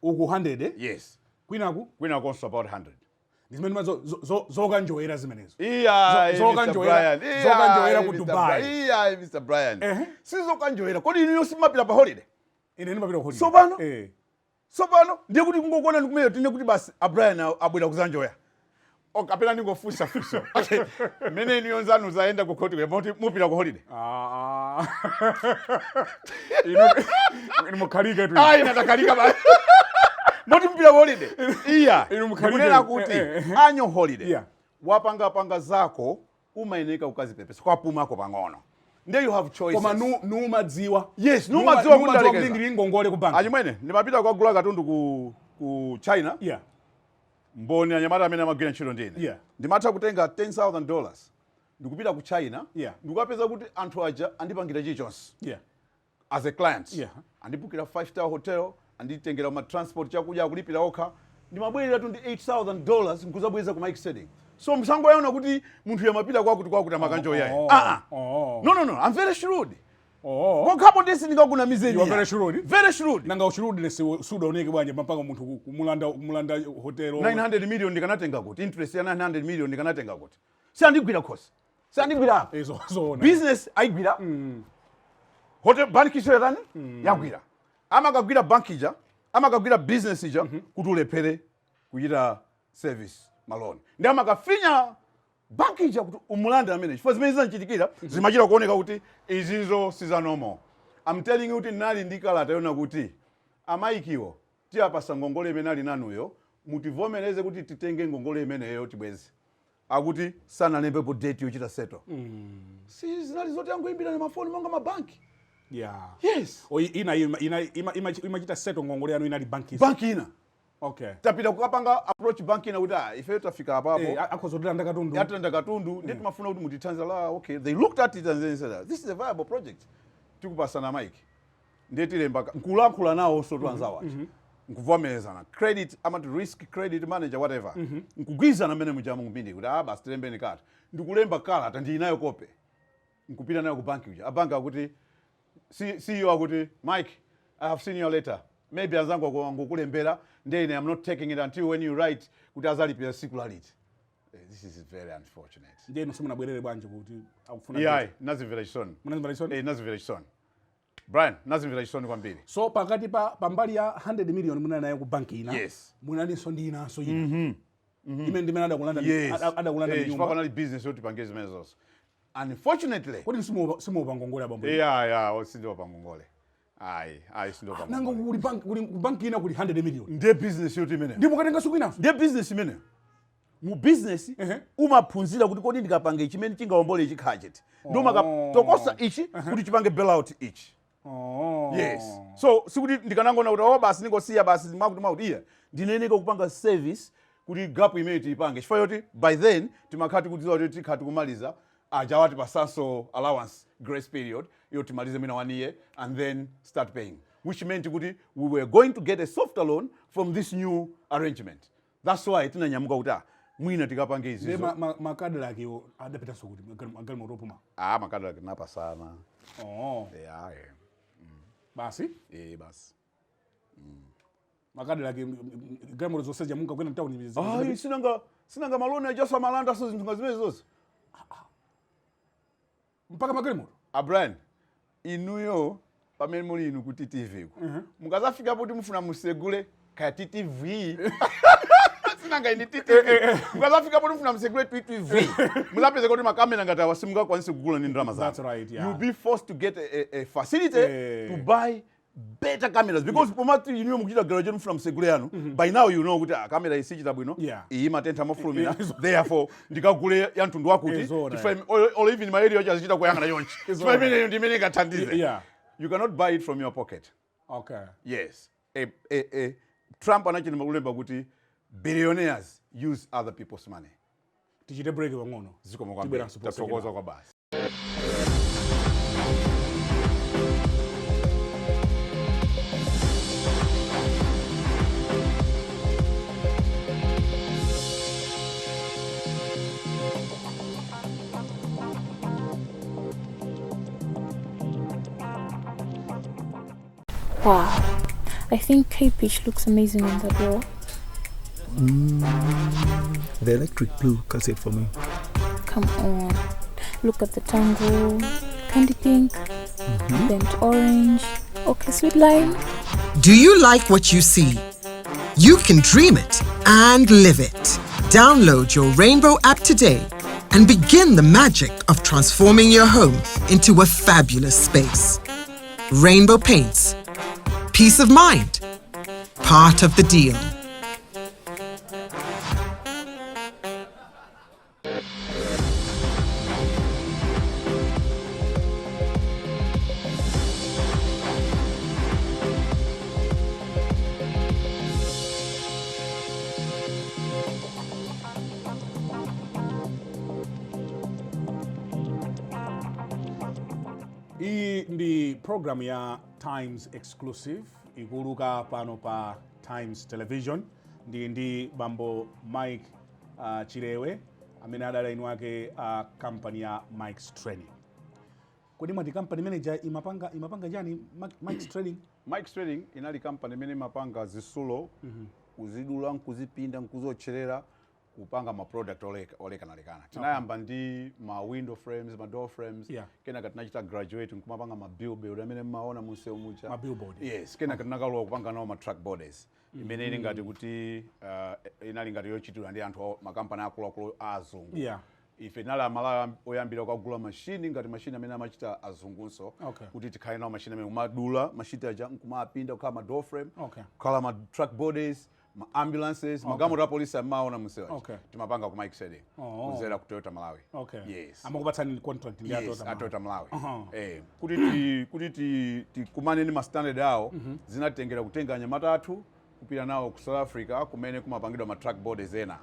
S1: uku 100
S5: yes
S1: kwinaku
S5: konso about 100
S1: ndizimene zokanjoera zimenezo
S5: zokanjoera
S1: ku Dubai
S5: Mr. Brian sizokanjoera kodi inu simapita pa holiday
S1: ine ndimapita holiday
S5: sopano ndiye kuti kungokona ndikumene tine kuti basi abrian abwera kuzanjoya kapena ndingofusa mene inu yonzanu zaenda ku khoti kuti mupita ku holiday
S1: inu mukhalike tu
S5: natakalika ba moti mpira holiday kunena kuti annual holiday wapanga zako umayeneka ukazipepesa kwapumako pang'ono ndiye you have choices
S1: koma numadziwa
S5: kuti
S1: ndingiri ngongole ku bank
S5: achimwene ndimapita kwagula katundu ku China mboni anyamata amene amagwira ntchito ndine ndimatha kutenga $10,000 ndikupita ku China ndikupeza kuti anthu aja andipangira chilichonse as a client andibukira 5-star hotel anditengera ma transport chakudya akulipira okha ndimabwerera tu ndi $8,000 nkuzabweza ku Mike Chilewe so msango yaona kuti munthu yamapita kwakuti amakanjo yayi no I'm very shrewd kokhapo ndesi ndingakuna mizeni
S1: you are
S5: very shrewd
S1: nanga ushrewd nesi sudaoneke bwanje mpaka munthu kumulanda hotel
S5: $900 million ndikanatenga kuti interest ya $900 million ndikanatenga kuti siandigwira khosi siandigwira business aigwira hotel bank Chilewe yagwira amakagwira bank ija amakagwira business ija kuti ulephere kuchita service malone ndi amakafinya bank ija kuti umulanda amene chifukwa zimene zinanchitikira zimachita kuoneka kuti izizo sizanomo. I'm telling you kuti nali ndikalata yona kuti amaikiwo tiyapasa ngongole imene ali nanuyo mutivomereze kuti titenge ngongole imeneyo tibweze akuti sanalembepo date yochita seto si zinali zoti yangoimbira na mafoni monga mabanki yes
S1: imachita seto ngongole yanu inali
S5: banki ina
S1: okay
S5: tapita kukapanga approach banki ina kuti ife tafika hapo
S1: akozodanda katundu
S5: yatanda katundu ndi timafuna kuti mutitanza la okay they looked at it and they said this is a viable project tikupasana Mike ndiye tilemba nkulankhula nawo so twanza wacho nkuvomerezana credit ama risk credit manager whatever nkugwizana mene mujamu ngupindi kuti basi tilembeni kata ndikulemba kala ndinayo kope nkupita nayo ku banki uja abanka akuti CEO akuti Mike I have seen your letter maybe azangu ngokulembera ndene I'm not taking it until when you write kuti azalipira siku laliti this is very unfortunate
S1: ndiye nosema nabwerere bwanje kuti akufuna
S5: nazimvera chisoni nazimvera chisoni Brian nazimvera chisoni kwambiri
S1: so pakati pa mbali ya 100 million muna nayo ku banki ina munaninso ndinaso ina imene ndimene adakulanda
S5: nyumba panali business yoti pangeze mezoso unfortunately
S1: kuti simuopa ngongole abambo
S5: sindiwa pangongole sindiwa pangongole
S1: nanga kuli banki ina kuli 100 million
S5: ndiye business yoti imene
S1: ndi mukatenga suku inaso
S5: ndiye business imene mu business umaphunzira kuti kodi ndikapanga ichi chimene chingaombole ichi khacheti ndo makatokosa ichi kuti chipange bailout ichi yes so sikuti ndikanangona kuti basi ndingosiya basi mwakuti ndineneka kupanga service kuti gap imene tiipange chifukwa yoti by then timakhati kudziwa kuti tikhati kumaliza ajawati pasaso allowance grace period yoti malize mina 1 year and then start paying which meant kuti we were going to get a softer loan from this new arrangement. That's why tinanyamuka kuti mwina tikapange izizo
S1: makadi lake adapita sokuti agali moropuma
S5: makadi lake napa sana
S1: basi
S5: basi
S1: makadi lake gamo zoseja munga kwenda town
S5: sinanga malone ajosa malanda so zinthu ngazimene zonse
S1: mpaka magalimoto
S5: Brian inuyo pamene muli inu kuti TV ku mukazafika kuti mufuna musegule ka TV sinanga ini TV mukazafika kuti mufuna musegule TV muzapeze kuti makamera ngati awasimuka kwanise kugula ni ndalama zake.
S1: That's right, yeah.
S5: You'll be forced to get a facility to buy better cameras because pomati inuyo mukuchita garage mufuna musegule yanu by now you know kuti kamera isichita bwino iyi matentha mofulumira therefore ndikagule ya mtundu wakuti or even my area achichita kuyangana yonchi so imene ndimene ngathandize you cannot buy it from your pocket.
S1: Okay.
S5: Yes. Trump anachina makulemba kuti billionaires use other people's money.
S1: Tichite break wangono.
S5: Ziko mkwambia. Tatokoza kwa basi.
S2: Wow. I think K-Pitch looks amazing on the door.
S3: The electric blue cassette for me.
S2: Come on. Look at the tango. Candy pink. Burnt orange. Okay, sweet lime.
S4: Do you like what you see? You can dream it and live it. Download your Rainbow app today and begin the magic of transforming your home into a fabulous space. Rainbow Paints. Peace of mind. Part of the deal.
S1: Hii ndi program ya Times Exclusive ikuluka pano pa Times Television ndi bambo Mike Chilewe amene adala inu wake company ya Mike's Training. Kodi mwati company manager imapanga jani Mike's Training?
S5: Mike's Training inali company imene imapanga zisulo kuzidula nkuzipinda nkuzocherera kupanga ma product olekanalekana. Tinayamba ndi ma window frames, ma door frames, kenaka tinachita graduate nkumapanga ma billboard amene mmaona munsewu mucha.
S1: Ma billboard.
S5: Yes, kenaka tinakalowa kupanga nawo ma truck bodies. Imene ili ngati kuti inali ngati yochitira ndi anthu makampani akulu azungu. Ife nala mala oyambira kugula machine ngati machine amene amachita azungunso kuti tikhale nawo machine amene umadula machine aja nkumapinda kukhala ma door frame, kukhala ma truck bodies, ma ambulances, magamoto a police amaona munsewu. Timapanga ku Mike Chilewe kuzera ku Toyota Malawi. Yes.
S1: Amakupatsani contract ndi
S5: Toyota Malawi. Kuti tikumane ni ma standard awo zinatengera kutenga anyamata athu kupita nawo ku South Africa kumene kumapangidwa ma truck bodies ena.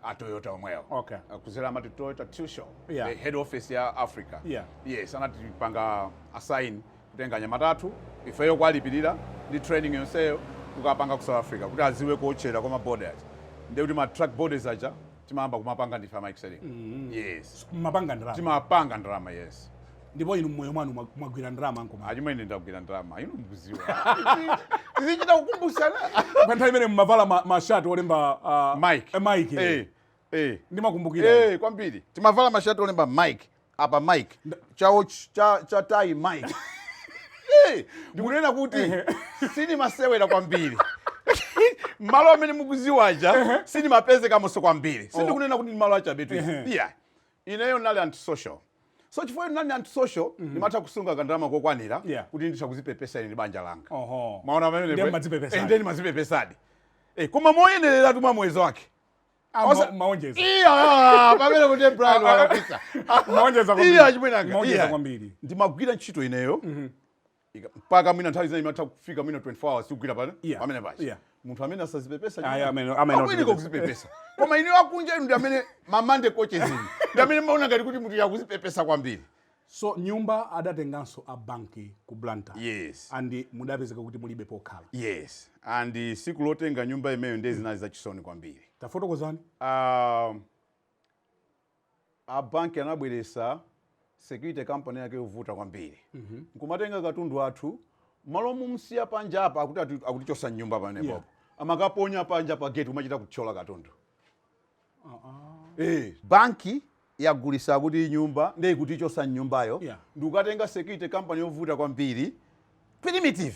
S5: A Toyota omwewo. Kuzera amati Toyota Tusho, the head office ya Africa. Yes, anatipanga assign kutenga anyamata athu ifeyo kwalipirira ndi training yonseyo tukapanga ku South Africa kuti aziwe kuochera kwa ma borders. Ndio kuti ma truck bodies aja timamba kumapanga ndi fa Mike Chilewe. Yes.
S1: Mapanga ndrama.
S5: Timapanga ndrama, yes.
S1: Ndipo inu mmoyo mwanu mwagwira ndrama nkoma.
S5: Achimene ndagwira ndrama, inu mbuziwa. Tizichita kukumbushana.
S1: Panthawi imene mmavala mashati olemba
S5: Mike.
S1: Ndimakumbukira.
S5: Kwambiri. Timavala mashati olemba Mike, apa Mike. Cha tai Mike. Ndikunena kuti sini masewera kwambiri. Malo amene mukuziwaja sini mapeze kamonso kwambiri. Sindikunena kuti malo acha betu. Ineyo nali antisocial. So chifukwa nani antisocial nimatha kusunga kandrama kokwanira kuti nditha kuzipepesa ine banja langa. Maona amene ndeni mazipepesadi. Koma moyenerera tuma mwezi wake.
S1: Maonjeza.
S5: Pamene kuti Brian wakapisa.
S1: Maonjeza kwambiri.
S5: Maonjeza kwambiri. Ndimagwira ntchito ineyo. Mpaka mwina nthawi zina imatha kufika mwina 24 hours kugwira pamene pachi. Munthu amene asazipepesa amene kuzipepesa. Koma ine wakunja inu ndi amene mamande coaches inu. Ndi amene maona ngati kuti munthu yakuzipepesa kwambiri.
S1: So nyumba adatenganso a banki ku Banda.
S5: Yes.
S1: And mudapezeka kuti mulibe pokhala.
S5: Yes. And siku lotenga nyumba imeyo ndi zinali zachisoni kwambiri.
S1: Tafotokozani?
S5: A banki anabweresa security company yake yovuta kwambiri. Nkumatenga katundu athu malo mumsiya panja apa akutichosa nyumba pane popo. Amakaponya panja pa gate umachita kuchola katundu. Banki yagulisa kuti nyumba ndeye kutichosa nyumbayo. Ndikukatenga security company yovuta kwambiri. Primitive.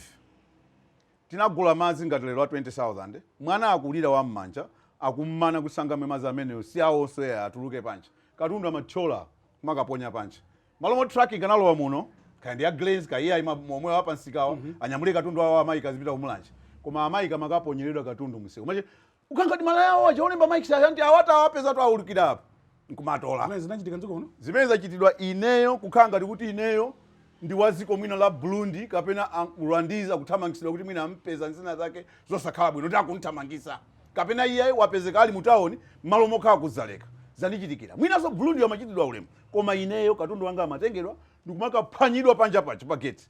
S5: Tinagula mazi ngati lero 20,000. Mwana akulira wa mmanja akummana kusanga mazi amene si awonso atuluke panja. Katundu amachola makaponya panja. Malomo tracking analowa muno kandi ya glaze ka iya momwe apa nsikawa anyamule katundu awa amaika zipita kumulanje koma amaika makaponyeredwa katundu museko mache ukangati mala yawo achonemba Mike Chilewe anti awata awapeza to awulukira apa nkumatola
S1: zimene zinachitika nziko uno
S5: zimene zachitidwa ineyo kukhanga kuti ineyo ndi waziko mwina la Burundi kapena Rwandiza kuthamangisidwa kuti mwina ampeza nzina zake zosakhala bwino kuti akunthamangisa kapena iye wapezeka ali mutaoni malo mokhala kuzaleka zanichitikira mwinaso Burundi yamachitidwa ulemu koma ineyo katundu wanga amatengedwa ndikumaka phwanyidwa panja pachi pa gate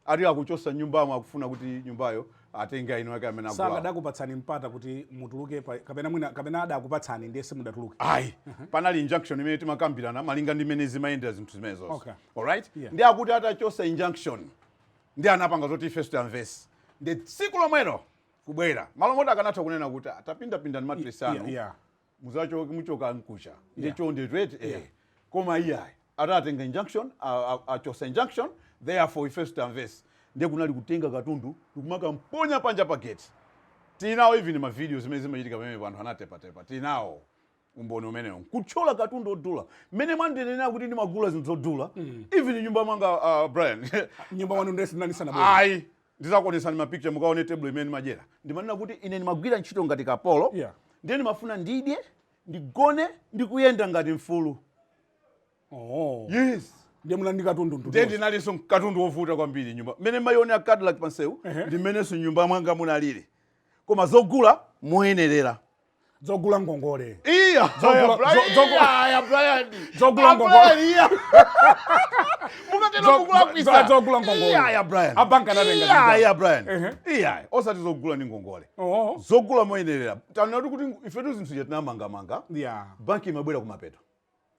S5: ari akuchosa nyumbamo akufuna kuti nyumbayo atenge ino yake amene akula
S1: saka dakupatsani mpata kuti mutuluke kapena adakupatsani ndiye simudatuluke
S5: ayi panali injunction imene timakambirana malinga ndi imene zimayendera zinthu zimenezo all right ndi akuti atachosa injunction ndi anapanga zoti first and verse ndi tsiku lomwelo kubwera malomoti akanatha kunena kuti atapindapinda ni matresi anu muzacho muchoka nkucha ndi chonde twete koma iyayi atatenga injunction achosa injunction therefore we first anvest ndiye kunali kutenga katundu ndikumaka mponya panja pa gate tinawo even ma videos zimene zimachitika pamene anthu anatepatepa tinawo umboni umenewo kuchola katundu odula mmene mwandinena kuti ndimagula zinthu zodula even nyumba mwanga Brian
S1: nyumba wanu ndesindanisana bwana
S5: ayi ndizakuonesani ma picture mukaone table imene majera ndimanena kuti ine nimagwira ntchito ngati kapolo ndiye ndimafuna ndidye ndigone ndikuyenda ngati mfulu yes
S1: ndiye mulandi katundu
S5: ndiye ndinalinso katundu wovuta kwambiri nyumba mmene mayione a Cadillac pansewu ndimenenso nyumba mwanga munalire koma zogula moyenerera
S1: zogula ngongole
S5: iya Brian
S1: zogula ngongole
S5: mukatelo kugula kwisa
S1: zogula ngongole
S5: iya Brian
S1: abanka natenga
S5: iya Brian iya osati zogula ni ngongole zogula moyenerera tanati kuti ifetu zinthu yetinamanga banki imabwera kumapeto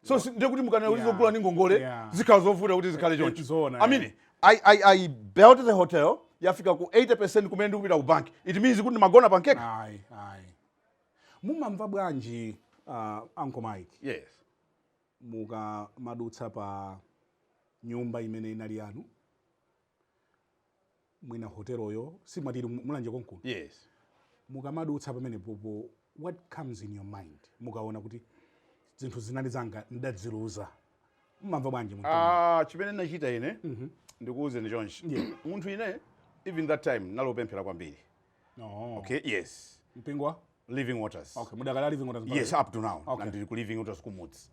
S5: so ndiye kuti mukanena kuti zogula ni ngongole zikhala zovuta kuti zikhale choncho I mean I built the hotel yafika ku 80% kumene ndikupita ku banki it means kuti ndimagona pankeka
S1: ayi mumamva bwanji Uncle Mike
S5: yes
S1: mukamadutsa pa nyumba imene inali yanu mwina hoteloyo simatiri mulanje konkulu
S5: yes
S1: mukamadutsa pamene popo what comes in your mind mukaona kuti zinthu zinali zanga ndadziluza mumamva bwanji
S5: chimene nachita ine ndikuuze ni chonchi munthu ine even that time nalopemphera kwambiri okay yes
S1: mpingwa
S5: living waters
S1: okay mudakala living waters
S5: yes up to now ndiri ku living waters kumudzi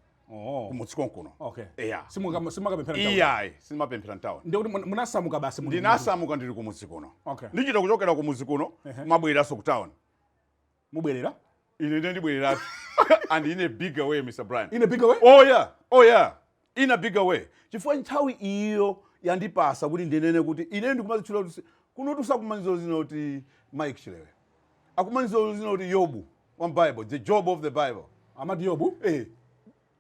S5: kumudzi konkuno
S1: okay
S5: simakapemphera town iya simapemphera town
S1: ndio kuti munasamuka basi
S5: ndinasamuka ndiri kumudzi kuno
S1: okay
S5: ndichita kuchokera kumudzi kuno mabweraso ku town
S1: mubwerera
S5: ine ndibwerera and in a bigger way Mr. Brian
S1: in a bigger way
S5: oh yeah in a bigger way chifukwa nthawi iyo yandipasa kuti ndinene kuti ine ndikumazitchula kuti kunotusa kumanizolo zina kuti Mike Chilewe akumanizolo zina kuti Yobu one Bible the job of the Bible
S1: amati Yobu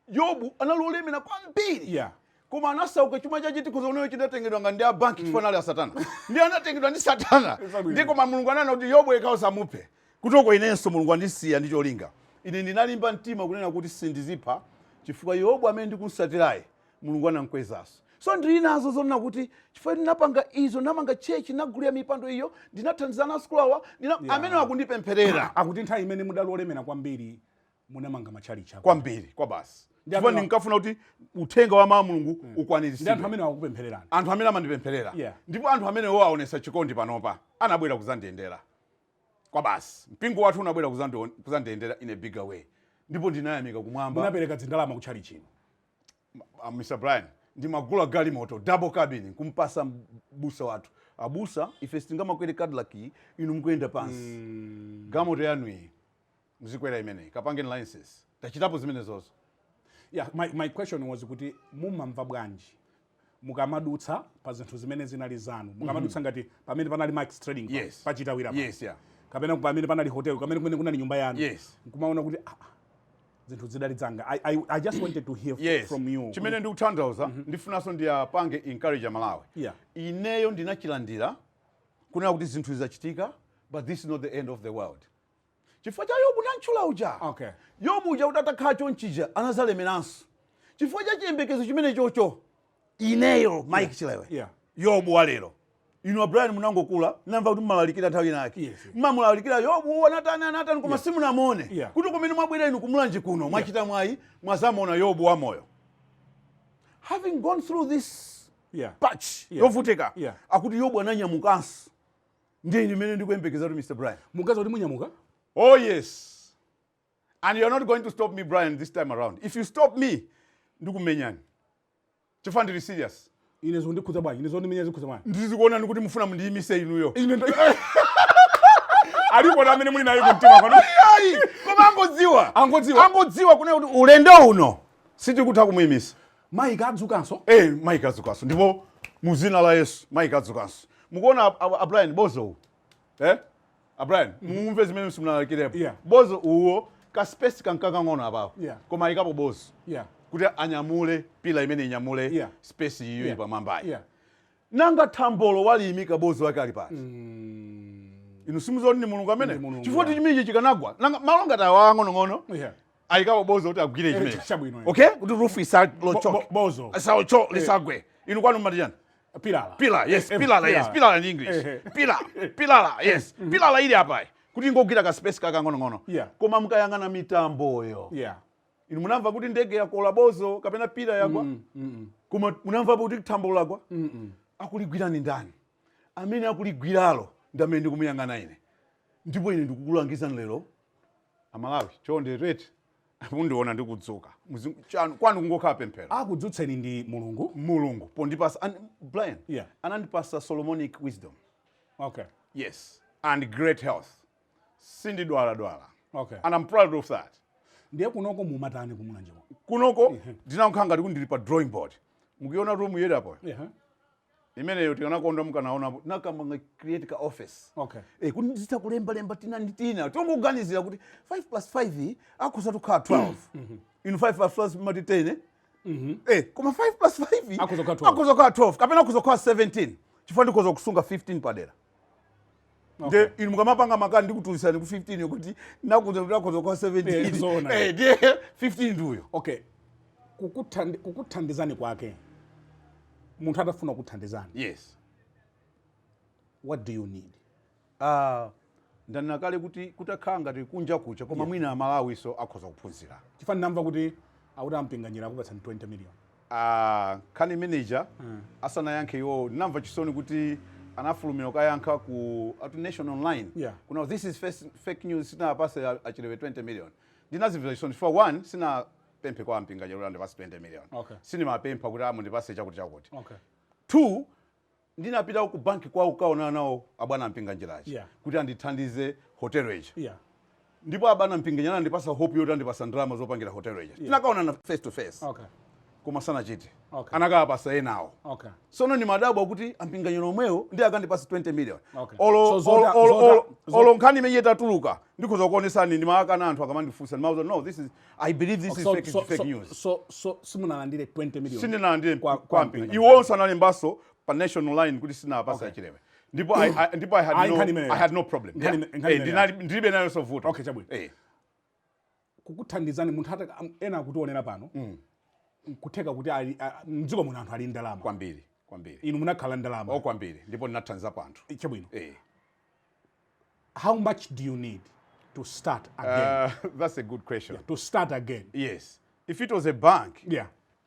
S5: Yobu analolemera kwambiri koma anasauka chuma chache tikuza unoyo chidatengedwa ngandi a banki chifanali a Satana ndi anatengedwa ndi Satana ndi koma Mulungu anana kuti Yobu ekausa mupe kutoko inenso Mulungu andisiya ndi cholinga ine ndinalimba mtima kunena kuti sindizipha chifukwa Yobu amene ndikusatiraye Mulungu anankwezaso so ndili nazo zonna kuti chifukwa ndinapanga izo namanga chechi nagulira mipando iyo ndinathandizana skulawa amene akundipempherera
S1: akuti nthawi imene mudalolemera kwambiri munamanga machalicha
S5: kwambiri kwa basi chifukwa ndinkafuna kuti uthenga wa Mulungu ukwaniritsidwe
S1: anthu amene akupemphererana
S5: anthu amene amandipempherera ndipo anthu amene aonesa chikondi panopa anabwera kuzandiyendera kwa basi mpingo wathu unabwera kuzandiyendera in a bigger way ndipo ndinayamika kumwamba
S1: munapereka dzindalama kuchali chino
S5: Mr. Brian ndimagula galimoto double cabin kumpasa busa wathu abusa ife sitingamakwere Cadillac inu mkuyenda pansi galimoto yanu iyi muzikwera imene kapangeni license tachitapo zimene zozo
S1: my question was kuti mumamva bwanji mukamadutsa pa zinthu zimene zinali zanu mukamadutsa ngati pamene panali Mike's trading pachitawira kapena pamene panali hotel kamene kumene kunali nyumba yanu nkumaona kuti zinthu zidali zanga I just wanted to hear from you
S5: chimene ndikutanthauza ndifunanso ndiyapange encourage Malawi ineyo ndinachilandira kunena kuti zinthu zizachitika but this is not the end of the world chifukwa cha Yobu nanchula uja Yobu uja kuti atakhala chonchija anazalemeranso chifukwa cha chiyembekezo chimene chocho ineyo Mike Chilewe Yobu walero inu Brian munangokula namva kuti mmalalikira nthawi inake mmamulalikira Yobu anatani koma simunamone kuti kumene mwabwera inu kumulanji kuno mwachita mwayi mwazamona Yobu wa moyo having gone through this patch yovutika akuti Yobu ananyamukanso ndiye imene ndikuyembekeza kuti Mr. Brian
S1: mugaza kuti munyamuka
S5: oh yes and you're not going to stop me Brian this time around if you stop me ndikumenyani chifukwa ndili serious
S1: ine zondikhudza bwanji ine zondimenyeza zikhudza bwanji
S5: ndizikuona kuti mufuna mundiyimise inuyo
S1: alipo amene muli naye kumtima pano
S5: koma angodziwa kunena kuti ulendo uno sitikutha kumuyimisa
S1: Mike adzukanso
S5: Mike adzukanso ndipo muzina la Yesu Mike adzukanso mukuona Brian bozo Brian mumve zimene simunalakirepo bozo uwo ka space kankakang'ono apapo koma ikapo bozo kuti anyamule pila imene inyamule space iyo ipamwambayi nanga thambolo walimika bozo wake ali pasi inu simuzoni ni mulungu amene chifoti chimiji chikanagwa nanga malonga tawa ngono ayikawo bozo kuti agwire chimene okay kuti roof isa
S1: bozo
S5: asawo lisagwe inu kwanu matijana pillar yes pillar in English pillar yes pillar ili hapa kuti ngogwira ka space kaka ngono koma mukayangana mitamboyo inu munamva kuti ndege yakola bozo kapena pillar yagwa koma munamva kuti thambo lagwa akuligwira ni ndani amene akuligwiralo ndamene ndikumuyangana ine ndipo ine ndikukulangiza lero amalawi chonde twete mundiona ndikudzuka kwanu kungokhala pemphero
S1: akudzutseni ndi
S5: mulungu pondipasa Brian anandipasa Solomonic wisdom yes and great health sindidwala
S1: okay
S5: and I'm proud of that
S1: ndiye kunoko mumatani kumulanje
S5: kunoko ndinankhala ngati ndili pa drawing board mukiona room yedi apo imeneyo tikanakonda mukanaona nakamba create ka office kuti ndizita kulemba tina tongoganizira kuti 5+5 akhoza kukhala 12 inu 5+5 mati 10 koma 5+5 akhoza kukhala 12 kapena akhoza kukhala 17 chifukwa ndikhoza kusunga 15 padera nde inu mukamapanga makani ndikutulisani ku 15 yokuti nakhoza kukhala 17 ndiye 15 ndiyo
S1: kukuthandizani kwake munthu atafuna kuthandizani
S5: yes
S1: what do you need
S5: ndanakale kuti kutakhala ngati kunja kucha koma mwina Malawi so akhoza kuphunzira
S1: chifukwa ndamva kuti autampinganyira kupatsani 20 million
S5: khani manager asanayankhe iwo ndinamva chisoni kuti anafulumira kayankha ku National Online kuna this is fake news sinapase Chilewe 20 million ndinazimva chisoni for one sina pemphe kwa mpinganyira ndipase 20 million sinimapempha kuti amundipase chakuti two ndinapita ku banki kwa ukaona nawo abwana mpinganjirachi kuti andithandize hotel ndipo abana mpinganyana ndipasa hope yoti andipasa ndrama zopangira hotel tinakaona na face to face koma sana chiti anakapasa enawo sono ni madabu akuti ampinganyiro omwewo ndi akandipasa 20 million olo nkhani imene itatuluka ndikhoza kuonesani ndimakana anthu akamandifunsa ndimauza no this is I believe this is fake news
S1: so simunalandire 20 million
S5: sindinalandire kwa mpinga iwonso analembaso pa National Line kuti sinapasa Chilewe ndipo I had no problem ndilibe nayo sovuto
S1: kukuthandizani munthu hata ena akutionera pano kutheka kuti mdziko muno anthu ali ndalama
S5: kwambiri
S1: inu munakhala ndalama
S5: kwambiri ndipo ndinathandiza panthu
S1: chabwino how much do you need to start again
S5: that's a good question
S1: to start again
S5: yes if it was a bank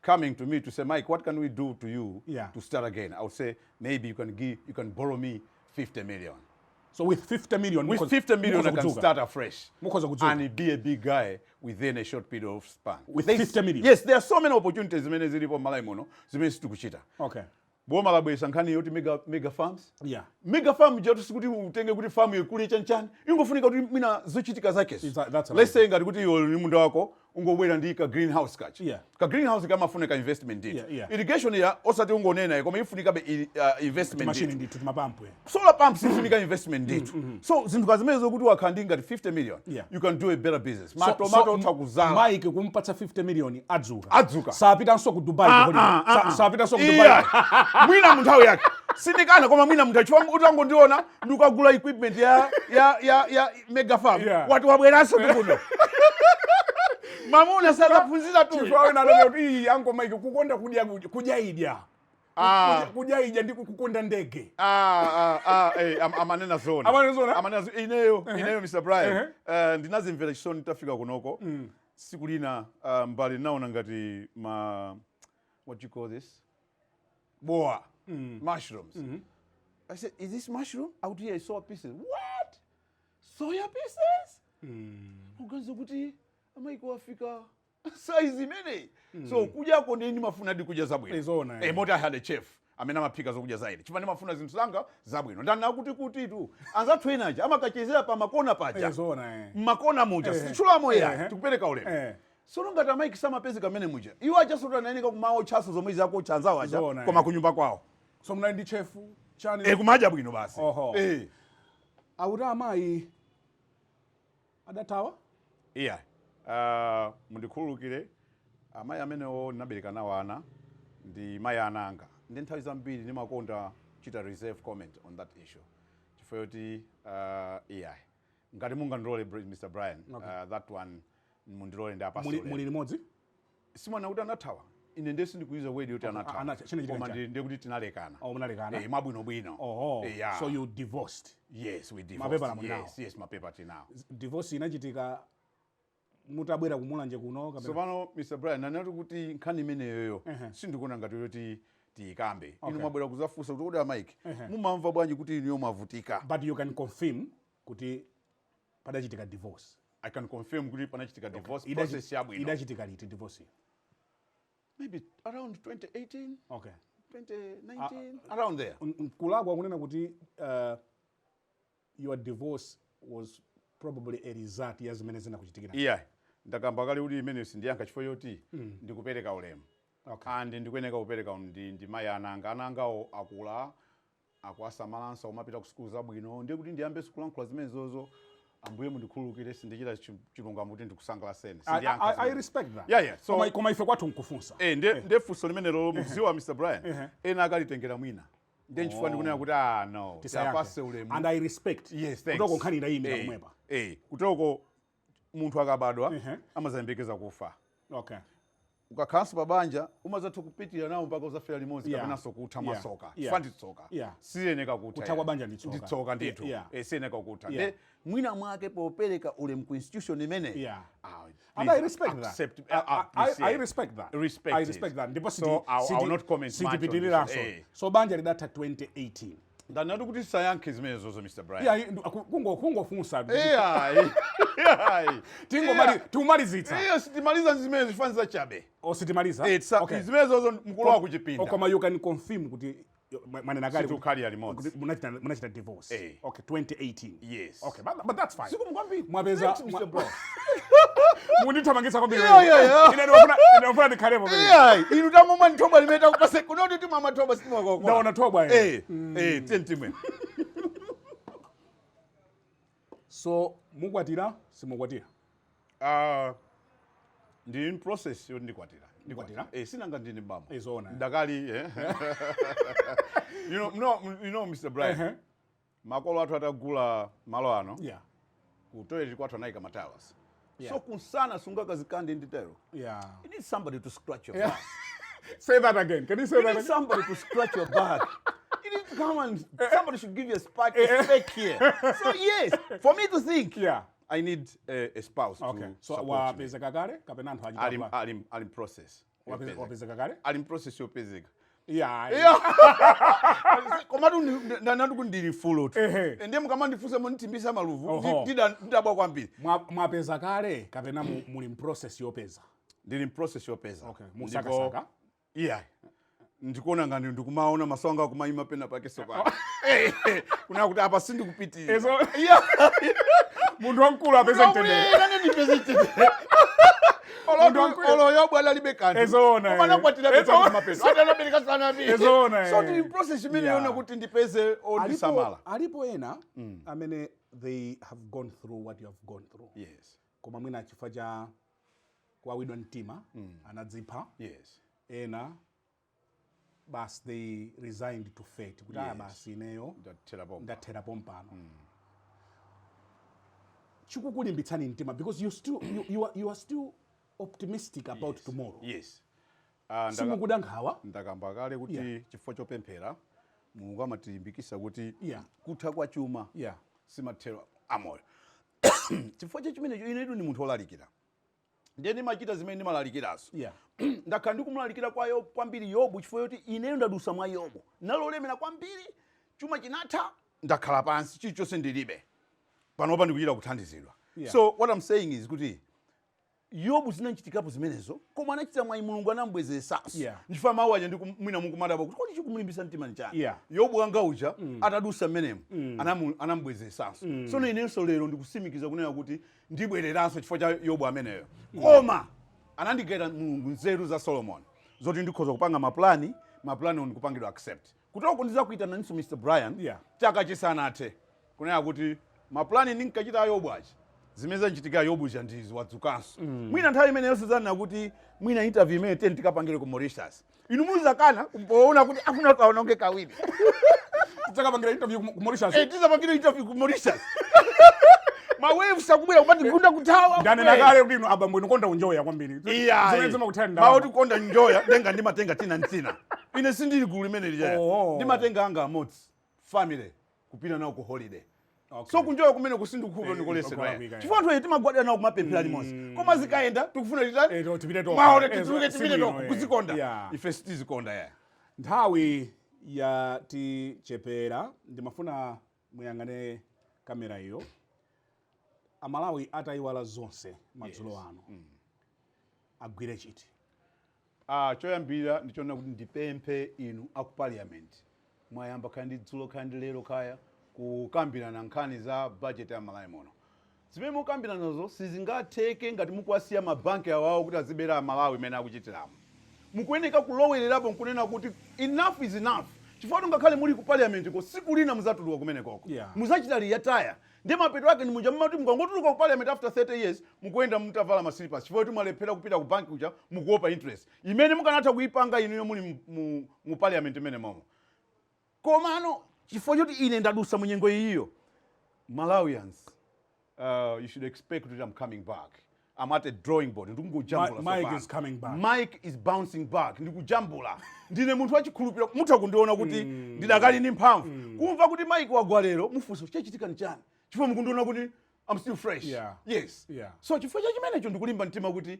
S5: coming to me to say Mike what can we do to you to start again I would say maybe you can borrow me 50 million
S1: so with 50 million
S5: I can start afresh and be a big guy within a short period of span.
S1: With 50 million?
S5: Yes, there are so many opportunities zimene zilipo Malawi muno zimene situkuchita. Boma labwesa nkhani yoti mega farms? Mega farm jetu sikuti utenge kuti farm yekuli chanchani. Ingofunika kuti mina zochitika zake. Let's say ngati kuti iwe munda wako ungobwera ndi ka greenhouse kachi. Ka greenhouse kama funika investment ndito. Irrigation ya osati ungonena koma ifunika be investment
S1: machine ndito mapampu.
S5: Solar pumps ifunika investment ndito. So zinthu kazimene zokuti wakhandi ngati 50 million you can do a better business. Tomato utakuzala.
S1: Mike kumpatsa 50 million adzuka. Sapitanso ku Dubai sapitanso ku Dubai.
S5: Mwina munthawi yake sindikana koma mwina munthu chifukwa utangondiona ndikagula equipment ya mega farm watu wabweranso kuno mamuna sakaphunzira tu
S1: chifukwa ina kuti yango Mike kukonda kujaidya kujaidya ndi kukonda ndege
S5: amanena zona ineyo Mr. Brian ndinazimvera chisoni tafika kunoko siku lina mbali naona ngati what you call this boa mushrooms I said is this mushroom out here I saw pieces what soya pieces uganza kuti amaiko afika size imene so kujako ndi mafuna ndi kuja zabwino mota I had a chef amene amaphika zokuja zaidi chifukwa ndimafuna zinthu zanga zabwino ndana kuti tu anzathu enaje amakachezera pa makona paja makona muja sichula moya tikupereka ulemu sono ngati Mike samapezi kamene muja iwo achasota nayeneka kumawo chaso zomwe zako chanzawo aja koma kunyumba kwawo
S1: so mnali ndi chef chani
S5: kumaja bwino basi
S1: auta amayi adatawa
S5: mundikhululukire amayi amenewo ndinabereka nawo ana ndi mayi ananga ndi nthawi zambiri ndimakonda chita reserve comment on that issue chifukwa kuti ngati mungandilole Mr. Brian that one mundilole ndi apasole
S1: muli limodzi
S5: simwana kuti anathawa ine ndesi ndikuiza wedi kuti anathawa koma ndi kuti tinalekana
S1: munalekana
S5: mwabwinobwino
S1: so you divorced
S5: yes we divorced yes mapepa tinawo
S1: divorce inachitika mutabwera kumulanje kuno
S5: so pano Mr. Brian nanati kuti nkhani imeneyoyo sindikuona ngati yoti tiyikambe inu mwabwera kuzafunsa kuti kodi Mike mumamva bwanji kuti inu mwavutika
S1: but you can confirm kuti padachitika divorce.
S5: I can confirm kuti panachitika divorce process yabwino
S1: idachitika liti divorce
S5: maybe around 2018 2019 around there
S1: kulagwa kunena kuti your divorce was probably a result ya zimene zinakuchitikira
S5: ndakamba kale kuti imene sindiyankha chifukwa choti ndikupereka ulemu and ndikuyeneka kupereka ndi mayi anangawo akula akuasamalansa umapita ku skulu zabwino ndiye kuti ndiyambe sikulankhula zimenezozo ambuye mundikhululukire sindichita chilungamo kuti ndikusangalaseni
S1: I respect that
S5: so
S1: koma ife kwathu nkufunsa
S5: ndiye funso limene lolo mukuziwa Mr. Brian ena akalitengera mwina ndiye chifukwa ndikunena kuti no tisapase ulemu
S1: and I respect kutoko nkhani ndayimira kumwepa
S5: kutoko munthu akabadwa amazayembekeza kufa ukakhanso pabanja umazatha kupitira nawo mpaka uzafera limodzi kapenanso kutha masoka fandi tsoka siyeneka kutha
S1: kwa banja nditsoka
S5: ndithu siyeneka kutha nde mwina mwake popereka ulemu ku institution imene
S1: and I respect that. I respect that. I respect that. Ndipo
S5: so I will not comment much on
S1: this. So banja lidata 2018.
S5: Ndanati kuti sayankhe zimenezozo Mr. Brian.
S1: Kungofunsa. Tumalizitsa.
S5: Sitimaliza zimene zifanisa chabe.
S1: Sitimaliza?
S5: Zimenezozo mkulu wa kuchipinda.
S1: Koma you can confirm kuti manena kali
S5: tukali ya remote.
S1: Munachita divorce. Okay, 2018.
S5: Yes.
S1: Okay, but that's fine.
S5: Sikumkwambia.
S1: Mwapeza
S5: Mr. Brian.
S1: Mundithamangisa kwambiri. Inafuna ndikhalemo mimi.
S5: Inu tamoma nthoba limeta kupase kunoti timama thoba sitimwa kwa.
S1: Ndaona thoba
S5: tentimwe.
S1: So mukwatira simukwatira?
S5: Ndi in process yo ndikwatira. Sinanga ndini bambo.
S1: Izona.
S5: Ndakali you know Mr. Brian. Makolo athu atagula malo ano. Ku toilet kwathu anaika matawas. So kunsana sungakazikande nditero.
S1: You
S5: need somebody to scratch your back.
S1: Say that again. Can you say that again?
S5: Somebody to scratch your back. You need to come and somebody should give you a spark here. So yes, for me to think. I need a spouse to support me.
S1: Wapezeka kale kapena anthu achitwa.
S5: Alim process.
S1: Wapezeka kale?
S5: Alim process yopezeka.
S1: Komatu
S5: nandu kundiri full tu. Ndiye mkamandifusa munitimbisa maluvu. Ndidabwa kwambiri.
S1: Mwapeza kale kapena muli process yopeza.
S5: Ndiri process yopeza.
S1: Okay. Musaka.
S5: Ndikuona ngani ndikumaona masonga kumayima pena pake soka. Kuna kuti apa sindikupitira.
S1: Mundu wankulu apeza mtendere.
S5: Nani ndipeza mtendere? Olo yo bwana libekani.
S1: Ezona.
S5: Kumana kwatira pesa kumapeso. Atana beleka sana bi.
S1: Ezona.
S5: So the process imene yona kuti ndipeze all samala.
S1: Alipo ena amene they have gone through what you have gone through.
S5: Yes.
S1: Koma mwina chifukwa cha kuwawidwa mtima anadzipha.
S5: Yes.
S1: Ena bas they resigned to fate. Kuti basi ineyo ndathera pompano. Chikukulimbitsani mtima because you are still optimistic about tomorrow.
S5: Yes.
S1: Simukudankhawa.
S5: Ndakamba kale kuti chifukwa chopemphera Mulungu amatilimbikisa kuti kutha kwa chuma simathera amoyo. Chifukwa chimenecho inetu ni munthu olalikira. Ndiye ndimachita zimene ndimalalikiraso. Ndakhala ndikumulalikira kwa Yobu kwambiri Yobu chifukwa choti ineyo ndadusa mwa Yobu. Nalolemera kwambiri chuma chinatha ndakhala pansi chilichonse ndilibe. Panopa ndikuchita kuthandizidwa. So what I'm saying is kuti Yobu zinachitikapo zimenezo koma anachita mwa Mulungu anambwezeresanso. Ndifa mawu aja ndikumwina mukumadaba kuti kodi chikumulimbisa mtima nchani. Yobu anga uja atadusa menemo anambwezeresanso. So inenso lero ndikusimikiza kunena kuti ndibwereranso chifukwa cha Yobu ameneyo. Koma anandigera Mulungu nzeru za Solomon zoti ndikhoza kupanga maplani ndikupangidwa accept. Kutoko ndizakuitana ninso Mr. Brian chaka chisanathe kunena kuti maplani ndinkachita Yobu aja zimene zanchitika yobuja ndizi wadzukanso mwina nthawi imene yosizana kuti mwina interview imene teni tikapangire ku Mauritius inu muzakana kumpoona kuti afuna kaononge kawiri
S1: Tikapangira interview ku Mauritius.
S5: tizapangira interview ku Mauritius mawevu sakubwera kupati kunda kuthawa
S1: Ndane nakale kuti inu abambo inokonda unjoya kwambiri.
S5: iya
S1: Zimene kutenda.
S5: mawo tikonda njoya denga ndimatenga tina ine sindili gulu limene lijaya ndimatenga anga amodzi family kupita nawo ku holiday. So kunjoya kumene kusindikhulo ndikolesedwa chifukwa anthu timagwadira nawo kumapemphera limodzi koma zikaenda tikufuna
S1: tipite to.
S5: mawo tituluke tipite to kuzikonda ife sitizikonda ya
S1: Nthawi ya tichepera ndimafuna muyang'ane kamera iyo. Amalawi atayiwala zonse madzulo ano. Agwire chiti.
S5: Choyambira ndichona kuti ndipemphe inu aku parliament mwayamba kandi dzulo kandi lero kaya kukambirana nkhani za budget ya Malawi muno. Zimene mukambirana nazo sizingatheke ngati mukuwasiya mabanki awawo kuti azibera Amalawi imene akuchitiramo. Mukuyeneka kulowererapo nkunena kuti enough is enough. Chifukwa ngakhale muli ku parliament ko siku lina muzatuluka kumene koko. Muzachita liyataya. Ndi mapeto ake ni muja mmati mukangotuluka ku parliament after 30 years mukuenda mutavala maslippers chifukwa kuti mwalephera kupita ku banki kuja mukuopa interest. Imene mukanatha kuipanga inuyo muli mu parliament imene momo. Komano chifukwa choti ine ndadusa munyengo iyo Malawians you should expect that I'm coming back. I'm at a drawing board.
S1: Mike is coming back.
S5: Mike is bouncing back. Ndikujambula. Ndine munthu wachikhulupiriro mutha kundiona kuti ndidakali ndi mphamvu. Kumva kuti Mike wagwa lero mufunso chachitika nchani. Chifukwa mukundiona kuti I'm still fresh. Yes. So chifukwa chachimenecho ndikulimba mtima kuti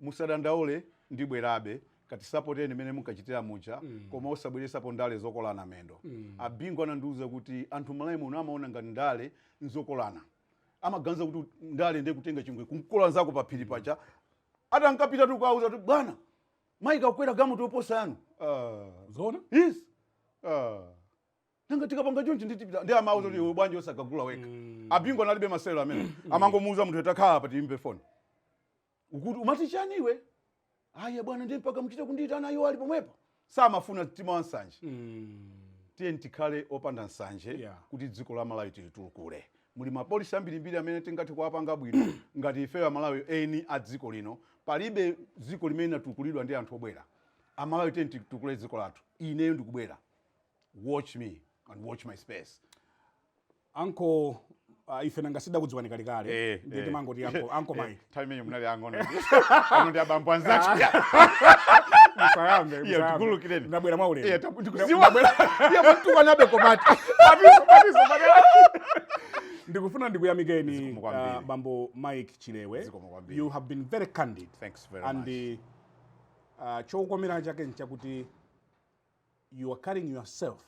S5: musadandaule ndibwerabe kati supporteni imene munkachitira mucha koma osabweresapo ndale zokolana mendo. Abingo anandiuza kuti anthu Malawi muno amaona ngati ndale nzokolana. Amaganiza kuti ndale ndiye kutenga chingwe kunkola zako pa phiri pacha atankapita tu kauza tu bwana Mike akwera gamu toposa yanu
S1: Zona?
S5: Yes nanga tikapanga chonchi ndi amauza kuti bwanji osakagula weka Abingo analibe maselo amene amangomuuza munthu etakhala pa timbe phone ukuti umati chani iwe aya bwana ndiye mpaka mchita kundita nayo ali pomwepo samafuna mtima wa nsanje tiye ntikhale opanda nsanje kuti dziko la Malawi tilitulukule. Muli mapolisi ambirimbiri amene tingati kuwapanga bwino ngati ife a Malawi eni a dziko lino palibe dziko limene linatukulidwa ndi anthu obwera. Amalawi tiye titukule dziko lathu ineyo ndikubwera. Watch me and watch my space.
S1: Uncle ife nangasida kudziwani kalikale nditi mangoti uncle Mike
S5: time menye munali angono ano ndi abambo anzati
S1: musayambe
S5: tikulukireni
S1: ndabwera mwaule
S5: ndikuziwa mtu kanabe komati
S1: ndikufuna ndikuyamikeni bambo Mike Chilewe. You have been very candid.
S5: Thanks very much.
S1: And chokomera chake nchakuti you are carrying yourself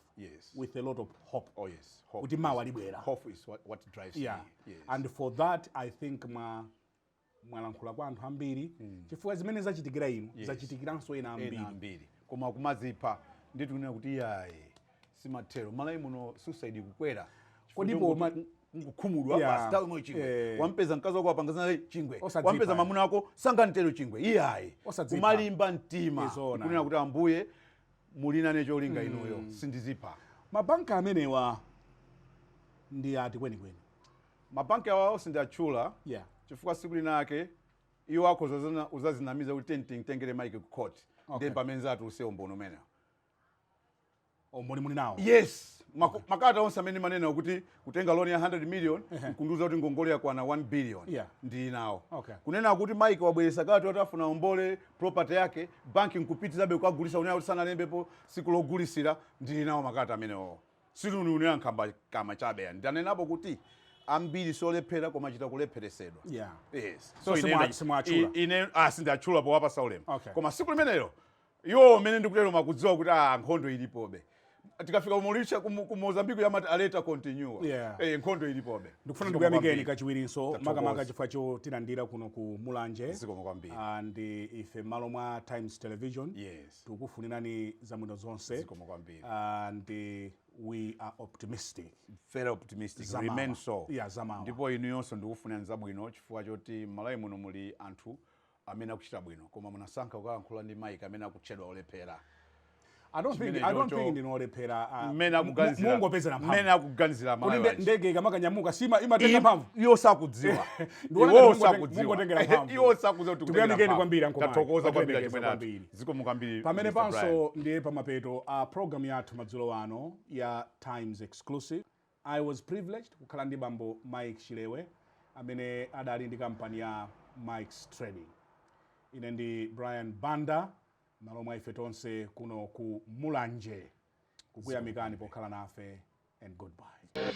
S1: with a lot of hope.
S5: Oh yes, hope.
S1: Kuti mawa libwera.
S5: Hope is what drives me. Yes.
S1: And for that I think mwalankhula kwa anthu ambiri chifukwa zimene zachitikira inu zachitikiranso ena ambiri.
S5: Koma kumazipa nditu kunena kuti yayi simathero Malawi muno suicide kukwera. Kodipo ngukhumudwa basi tawe mwe chingwe wampeza mkazi wako apangazana chingwe wampeza mamuna wako sanganitero chingwe iyayi kumalimba mtima kunena kuti ambuye mulina necho linga inuyo sindizipa.
S1: Mabanka amenewa ndi ati kwenikweni.
S5: Mabanki awawo sindiachula chifukwa siku linake iwo akho uzazinamiza kuti tengere Mike ku court ndi pamene atuluse umbono umene
S1: omboni muli nawo.
S5: Yes. Makata onse amene manena ukuthi kutenga loan ya 100 million kunduza kuti ngongole yakwana 1 billion ndi nawo. Kunena kuti Mike wabweresa kati atafuna ombole property yake banki nkupitizabe kugulisa unena kuti sanalembepo siku logulisira ndi nawo makata amenewo. Siluni unena nkhamba kama chabe ndanenapo kuti ambiri solephera koma chita kulepheresedwa. Yes. So
S1: simwachula.
S5: Ine sindachula po wapa saulemu. Koma siku limenelo yo mene ndikutero makudziwa kuti nkhondo ilipobe. Tikafika umulisha ku Mozambique yamati aleta continue. Nkhondo ilipobe.
S1: Ndikufuna ndikuyamikeni kachiwirinso makamaka chifukwa cho tinandira kuno ku Mulanje. And ife malo mwa Times Television. Tikufunirani zabwino zonse. And we are optimistic.
S5: Very optimistic. Remain so.
S1: Zamawa.
S5: Ndipo inu yonse ndikufunirani zabwino chifukwa choti Malawi muno muli anthu amene akuchita bwino koma munasankha kukalankhula ndi Mike amene akutchedwa olephera.
S1: I don't think ndinolephera mungopezera mphamvu.
S5: Mena kuganizira
S1: Kuti
S5: mayi.
S1: ndege ikamanyamuka imatenga mphamvu.
S5: Iyo sakudziwa.
S1: Iwo mungotengera mphamvu.
S5: Iwo sakudziwa kuti
S1: Tukuyamikeni kwambiri ankomani.
S5: Tatokoza kwambiri kwambiri. Ziko mukambiri.
S1: Pamene panso ndiye pamapeto program yathu madzulo ano ya Times Exclusive. I was privileged kukhala ndi bambo Mike Chilewe amene adali ndi kampani ya Mike's Trading. Ine ndi Brian Banda, malo mwa ife tonse kuno ku Mulanje. Kukuyamikani pokhala nafe and goodbye.